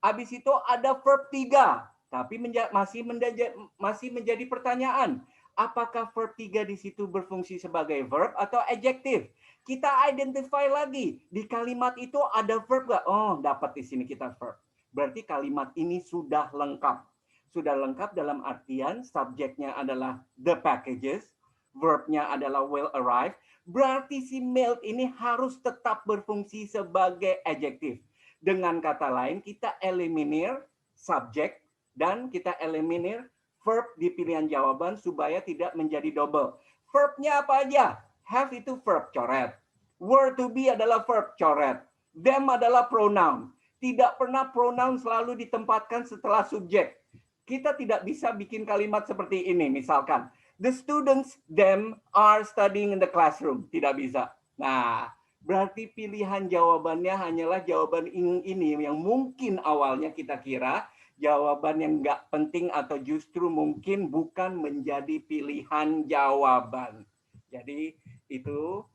Habis itu ada verb 3. Tapi masih menjadi pertanyaan. Apakah verb 3 di situ berfungsi sebagai verb atau adjective? Kita identify lagi. Di kalimat itu ada verb nggak? Oh, dapat di sini kita verb. Berarti kalimat ini sudah lengkap. Sudah lengkap dalam artian subjeknya adalah the packages, verbnya adalah will arrive. Berarti si mailed ini harus tetap berfungsi sebagai adjective. Dengan kata lain, kita eliminir subjek dan kita eliminir verb di pilihan jawaban supaya tidak menjadi double. Verbnya apa aja? Have itu verb, coret. Were to be adalah verb, coret. Them adalah pronoun. Tidak pernah pronoun selalu ditempatkan setelah subjek. Kita tidak bisa bikin kalimat seperti ini, misalkan. The students, them, are studying in the classroom. Tidak bisa. Nah, berarti pilihan jawabannya hanyalah jawaban ini yang mungkin awalnya kita kira jawaban yang nggak penting atau justru mungkin bukan menjadi pilihan jawaban. Jadi itu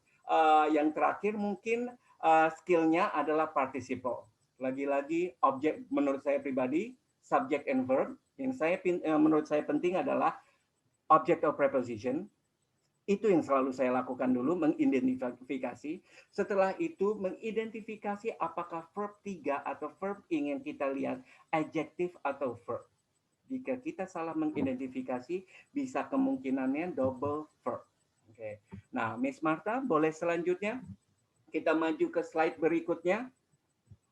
yang terakhir mungkin skillnya adalah participle. Lagi-lagi objek menurut saya pribadi, subject and verb. Yang menurut saya penting adalah object of preposition. Itu yang selalu saya lakukan dulu, mengidentifikasi. Setelah itu, mengidentifikasi apakah verb 3 atau verb ingin kita lihat adjective atau verb. Jika kita salah mengidentifikasi, bisa kemungkinannya double verb. Oke. Nah, Miss Martha, boleh selanjutnya kita maju ke slide berikutnya.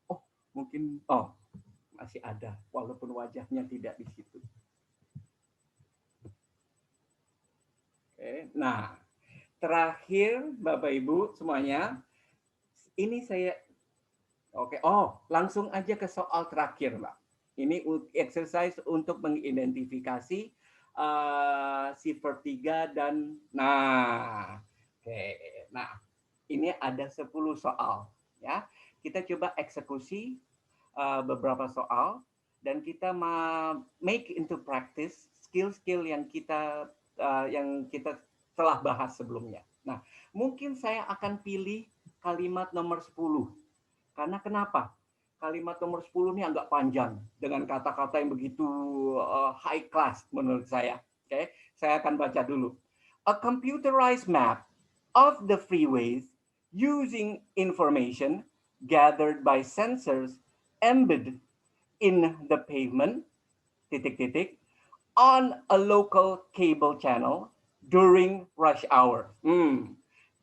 Oh, mungkin masih ada, walaupun wajahnya tidak di situ. Oke. Nah, terakhir Bapak Ibu semuanya, ini saya langsung aja ke soal terakhir, Mbak. Ini exercise untuk mengidentifikasi si verb 3 dan ini ada 10 soal ya. Kita coba eksekusi beberapa soal dan kita make into practice skill-skill yang kita telah bahas sebelumnya. Nah, mungkin saya akan pilih kalimat nomor 10. Karena kenapa? Kalimat nomor 10 ini agak panjang dengan kata-kata yang begitu high class menurut saya. Oke, saya akan baca dulu. A computerized map of the freeways using information gathered by sensors embedded in the pavement on a local cable channel during rush hour.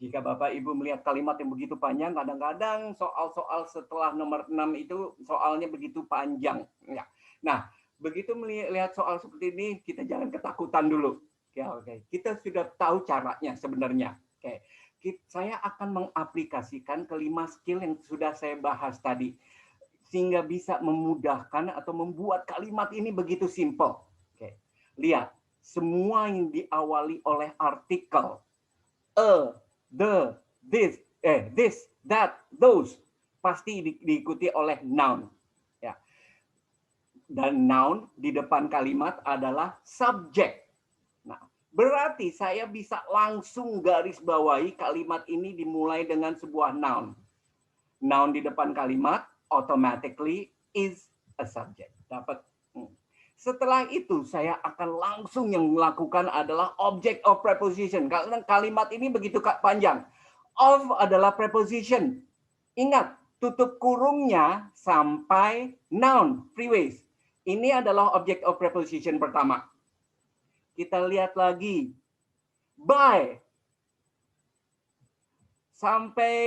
Jika Bapak Ibu melihat kalimat yang begitu panjang, kadang-kadang soal-soal setelah nomor 6 itu soalnya begitu panjang. Ya. Nah, begitu melihat soal seperti ini, kita jangan ketakutan dulu. Oke. Kita sudah tahu caranya sebenarnya. Oke. Saya akan mengaplikasikan kelima skill yang sudah saya bahas tadi. Sehingga bisa memudahkan atau membuat kalimat ini begitu simple. Oke. Lihat, semua yang diawali oleh artikel, the, this, that, those, pasti diikuti oleh noun. Ya. Dan noun di depan kalimat adalah subjek. Nah, berarti saya bisa langsung garis bawahi kalimat ini dimulai dengan sebuah noun. Noun di depan kalimat automatically is a subject. Dapat. Setelah itu saya akan langsung yang melakukan adalah object of preposition. Karena kalimat ini begitu panjang. Of adalah preposition. Ingat, tutup kurungnya sampai noun, freeways. Ini adalah object of preposition pertama. Kita lihat lagi. By. Sampai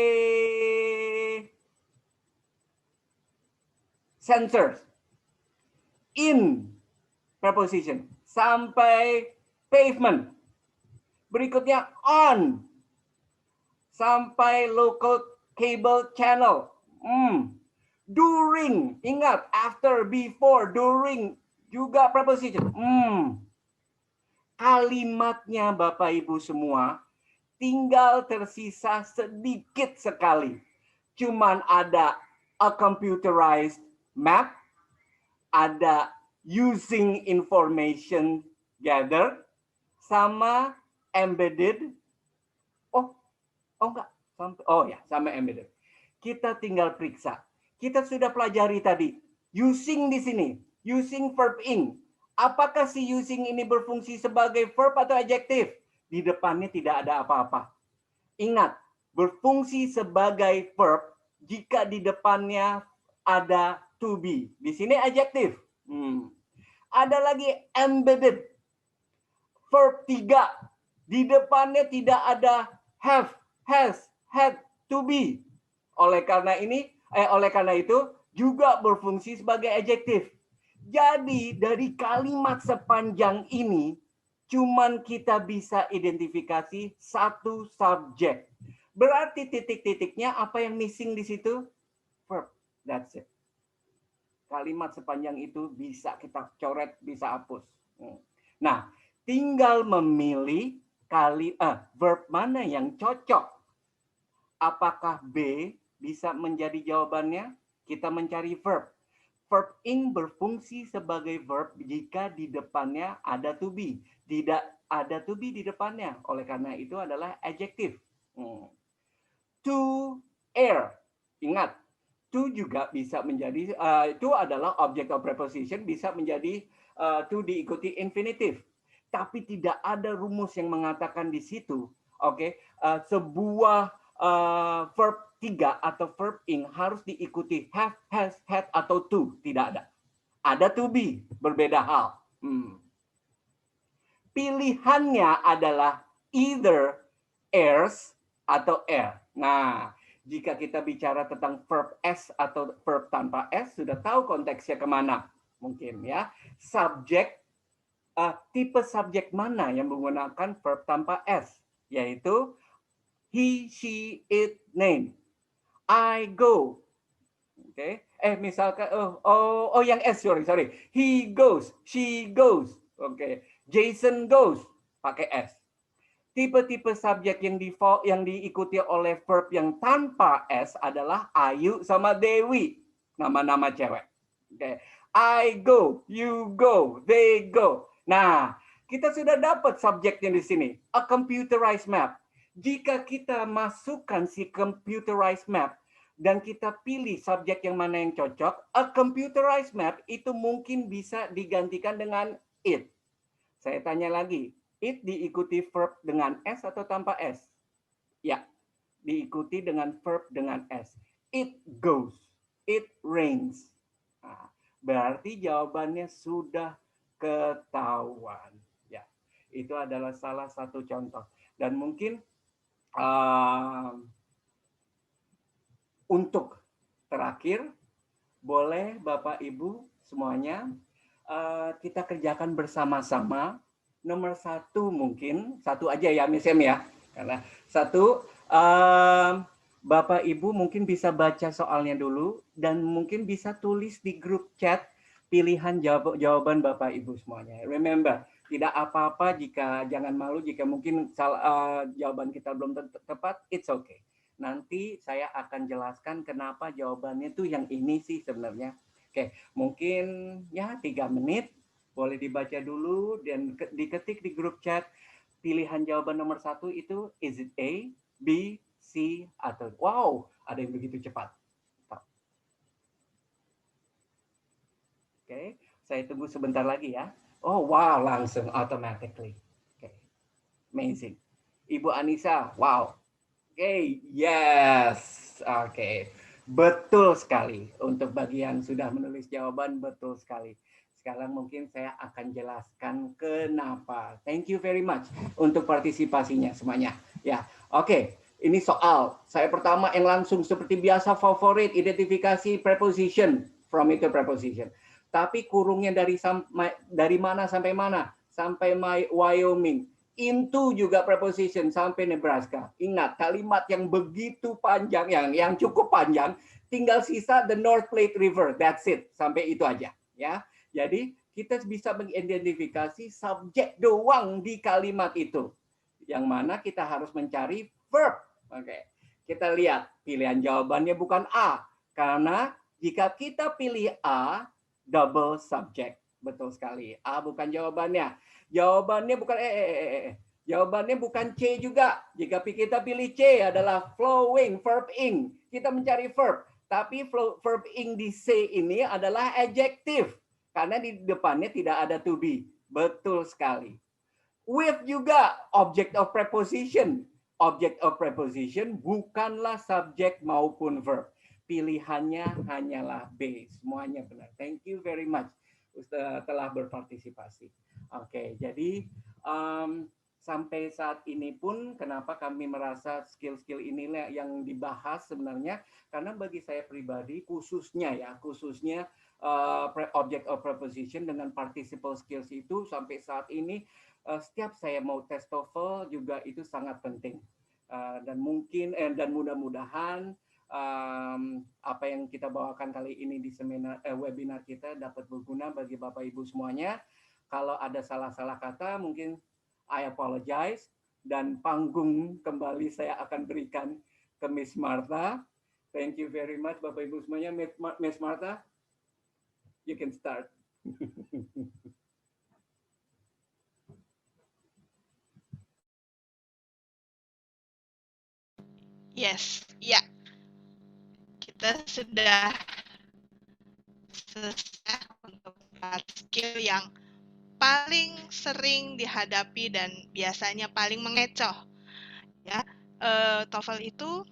sensors. In. Preposition. Sampai pavement. Berikutnya on. Sampai local cable channel. During. Ingat, after, before, during. Juga preposition. Kalimatnya Bapak Ibu semua tinggal tersisa sedikit sekali. Cuman ada a computerized map, ada using information gather, sama embedded. Oh, enggak. Sama embedded. Kita tinggal periksa. Kita sudah pelajari tadi. Using di sini. Using verb ing. Apakah si using ini berfungsi sebagai verb atau adjektif? Di depannya tidak ada apa-apa. Ingat, berfungsi sebagai verb jika di depannya ada to be. Di sini adjektif. Ada lagi embedded. Verb 3. Di depannya tidak ada have, has, had, to be. Oleh karena itu juga berfungsi sebagai adjektif. Jadi dari kalimat sepanjang ini cuman kita bisa identifikasi satu subjek. Berarti titik-titiknya apa yang missing di situ? Verb. That's it. Kalimat sepanjang itu bisa kita coret, bisa hapus. Nah, tinggal memilih verb mana yang cocok. Apakah B bisa menjadi jawabannya? Kita mencari verb. Verb ing berfungsi sebagai verb jika di depannya ada to be. Tidak ada to be di depannya. Oleh karena itu adalah adjektif. To air. Ingat, to juga bisa menjadi, to adalah object of preposition, bisa menjadi to diikuti infinitive. Tapi tidak ada rumus yang mengatakan di situ, sebuah verb 3 atau verb ing harus diikuti have, has, had, atau to. Tidak ada. Ada to be, berbeda hal. Pilihannya adalah either airs atau air. Nah, jika kita bicara tentang verb s atau verb tanpa s, sudah tahu konteksnya kemana. Mungkin ya. Subjek, tipe subjek mana yang menggunakan verb tanpa s? Yaitu he, she, it, name. I go. Misalkan yang S, sorry. He goes, she goes. Jason goes, pakai S. Tipe-tipe subjek yang diikuti oleh verb yang tanpa S adalah Ayu sama Dewi, nama-nama cewek. I go, you go, they go. Nah, kita sudah dapat subjeknya di sini, a computerized map. Jika kita masukkan si computerized map dan kita pilih subjek yang mana yang cocok, a computerized map itu mungkin bisa digantikan dengan it. Saya tanya lagi, it diikuti verb dengan S atau tanpa S? Ya, diikuti dengan verb dengan S. It goes, it rains. Nah, berarti jawabannya sudah ketahuan. Ya, itu adalah salah satu contoh. Dan mungkin untuk terakhir, boleh Bapak Ibu semuanya kita kerjakan bersama-sama. Nomor 1 mungkin, 1 aja ya Miss Em ya. Karena 1, Bapak Ibu mungkin bisa baca soalnya dulu dan mungkin bisa tulis di grup chat pilihan jawaban Bapak Ibu semuanya. Remember, tidak apa-apa jangan malu jika mungkin jawaban kita belum tepat, it's okay. Nanti saya akan jelaskan kenapa jawabannya tuh yang ini sih sebenarnya. Mungkin ya 3 menit, boleh dibaca dulu dan diketik di grup chat pilihan jawaban nomor 1 itu is it A, B, C, atau wow, ada yang begitu cepat. Saya tunggu sebentar lagi ya. Oh wow, langsung automatically. Amazing. Ibu Anissa, wow. Yes. Betul sekali. Untuk bagian sudah menulis jawaban, betul sekali. Sekarang mungkin saya akan jelaskan kenapa. Thank you very much untuk partisipasinya semuanya. Ya, ini soal. Saya pertama yang langsung seperti biasa favorit identifikasi preposition from itu preposition. Tapi kurungnya dari mana sampai mana? Sampai Wyoming. Into juga preposition sampai Nebraska. Ingat, kalimat yang begitu panjang, yang cukup panjang, tinggal sisa the North Platte River. That's it. Sampai itu aja. Ya. Jadi, kita bisa mengidentifikasi subjek doang di kalimat itu. Yang mana kita harus mencari verb. Kita lihat, pilihan jawabannya bukan A. Karena jika kita pilih A, double subject. betul sekali. A bukan jawabannya. Jawabannya bukan Jawabannya bukan C juga. Jika kita pilih C adalah flowing, verb ing. Kita mencari verb. Tapi verb ing di C ini adalah adjective. Karena di depannya tidak ada to be. Betul sekali. With juga object of preposition. Object of preposition bukanlah subjek maupun verb. Pilihannya hanyalah B. Semuanya benar. Thank you very much telah berpartisipasi. Oke, jadi sampai saat ini pun kenapa kami merasa skill-skill inilah yang dibahas sebenarnya, karena bagi saya pribadi khususnya object of preposition dengan participle skills itu sampai saat ini setiap saya mau tes TOEFL juga itu sangat penting. Dan mudah-mudahan apa yang kita bawakan kali ini di webinar kita dapat berguna bagi Bapak Ibu semuanya. Kalau ada salah-salah kata mungkin I apologize, dan panggung kembali saya akan berikan ke Miss Martha. Thank you very much Bapak Ibu semuanya. Miss Martha, you can start. Yes, ya. Kita sudah selesai untuk skill yang paling sering dihadapi dan biasanya paling mengecoh. Ya, TOEFL itu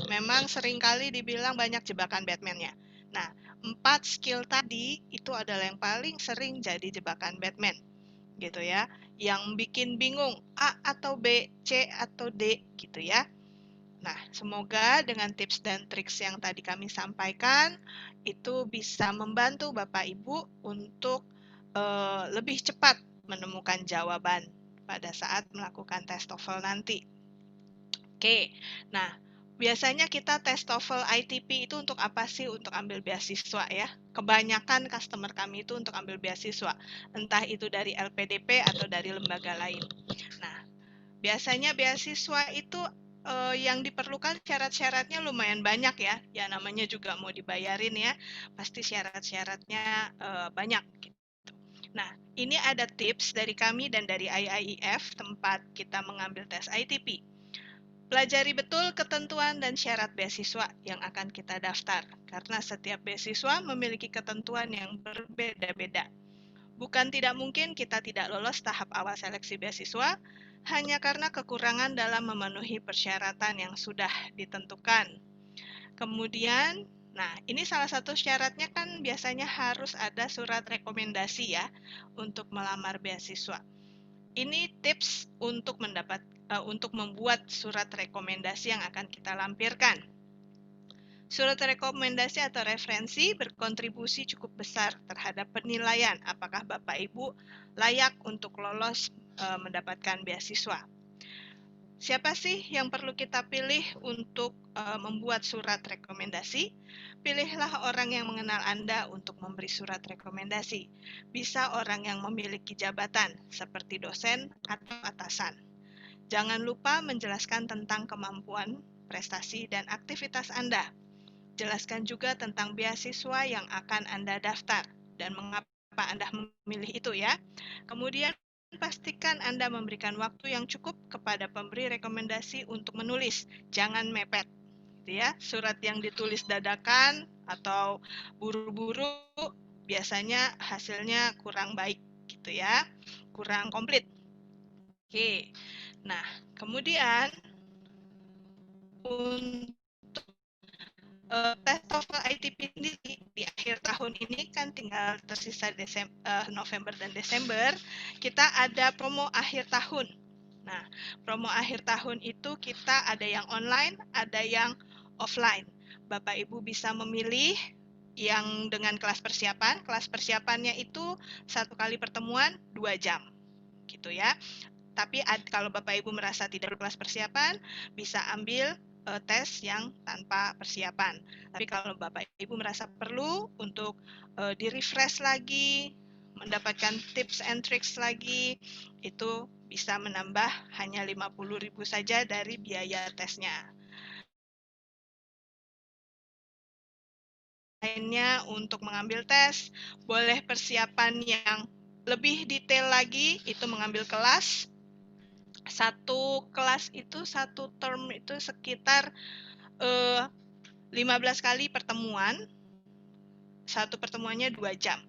memang seringkali dibilang banyak jebakan Batman-nya. Nah, 4 skill tadi itu adalah yang paling sering jadi jebakan Batman, gitu ya. Yang bikin bingung A atau B, C atau D, gitu ya. Nah, semoga dengan tips dan triks yang tadi kami sampaikan itu bisa membantu Bapak Ibu untuk lebih cepat menemukan jawaban pada saat melakukan tes TOEFL nanti. Oke, nah biasanya kita tes TOEFL ITP itu untuk apa sih? Untuk ambil beasiswa ya. Kebanyakan customer kami itu untuk ambil beasiswa, entah itu dari LPDP atau dari lembaga lain. Nah, biasanya beasiswa itu yang diperlukan syarat-syaratnya lumayan banyak ya. Ya namanya juga mau dibayarin ya, pasti syarat-syaratnya banyak. Gitu. Nah, ini ada tips dari kami dan dari IIEF tempat kita mengambil tes ITP. Pelajari betul ketentuan dan syarat beasiswa yang akan kita daftar, karena setiap beasiswa memiliki ketentuan yang berbeda-beda. Bukan tidak mungkin kita tidak lolos tahap awal seleksi beasiswa, hanya karena kekurangan dalam memenuhi persyaratan yang sudah ditentukan. Kemudian, nah ini salah satu syaratnya kan biasanya harus ada surat rekomendasi ya untuk melamar beasiswa. Ini tips untuk membuat surat rekomendasi yang akan kita lampirkan. Surat rekomendasi atau referensi berkontribusi cukup besar terhadap penilaian apakah Bapak Ibu layak untuk lolos mendapatkan beasiswa. Siapa sih yang perlu kita pilih untuk membuat surat rekomendasi? Pilihlah orang yang mengenal Anda untuk memberi surat rekomendasi. Bisa orang yang memiliki jabatan seperti dosen atau atasan. Jangan lupa menjelaskan tentang kemampuan, prestasi, dan aktivitas Anda. Jelaskan juga tentang beasiswa yang akan Anda daftar dan mengapa Anda memilih itu ya. Kemudian pastikan Anda memberikan waktu yang cukup kepada pemberi rekomendasi untuk menulis. Jangan mepet. Gitu ya. Surat yang ditulis dadakan atau buru-buru biasanya hasilnya kurang baik gitu ya. Kurang komplit. Oke. Nah, kemudian untuk tes TOEFL ITP di akhir tahun ini kan tinggal tersisa November dan Desember, kita ada promo akhir tahun. Nah, promo akhir tahun itu kita ada yang online, ada yang offline. Bapak Ibu bisa memilih yang dengan kelas persiapan. Kelas persiapannya itu 1 kali pertemuan 2 jam, gitu ya. Tapi kalau Bapak Ibu merasa tidak perlu kelas persiapan, bisa ambil tes yang tanpa persiapan. Tapi kalau Bapak Ibu merasa perlu untuk di-refresh lagi, mendapatkan tips and tricks lagi, itu bisa menambah hanya 50.000 saja dari biaya tesnya. lainnya untuk mengambil tes. Boleh persiapan yang lebih detail lagi, itu mengambil kelas. Satu kelas itu, satu term itu sekitar 15 kali pertemuan. Satu pertemuannya 2 jam.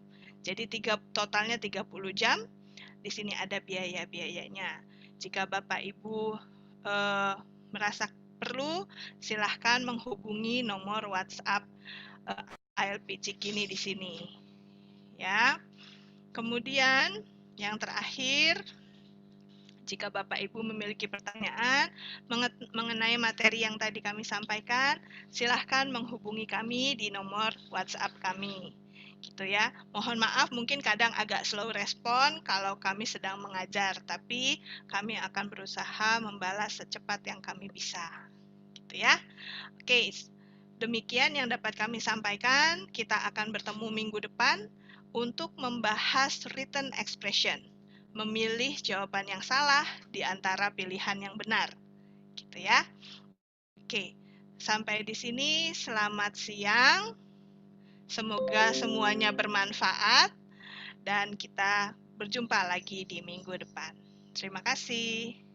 Jadi totalnya 30 jam. Di sini ada biaya-biayanya. Jika Bapak Ibu merasa perlu, silahkan menghubungi nomor WhatsApp ALP Cikini di sini. Ya. Kemudian yang terakhir, jika Bapak Ibu memiliki pertanyaan mengenai materi yang tadi kami sampaikan, silahkan menghubungi kami di nomor WhatsApp kami. Gitu ya. Mohon maaf mungkin kadang agak slow respon kalau kami sedang mengajar, tapi kami akan berusaha membalas secepat yang kami bisa. Gitu ya. Oke, demikian yang dapat kami sampaikan. Kita akan bertemu minggu depan untuk membahas written expression. Memilih jawaban yang salah di antara pilihan yang benar. Gitu ya. Oke, sampai di sini selamat siang. Semoga semuanya bermanfaat dan kita berjumpa lagi di minggu depan. Terima kasih.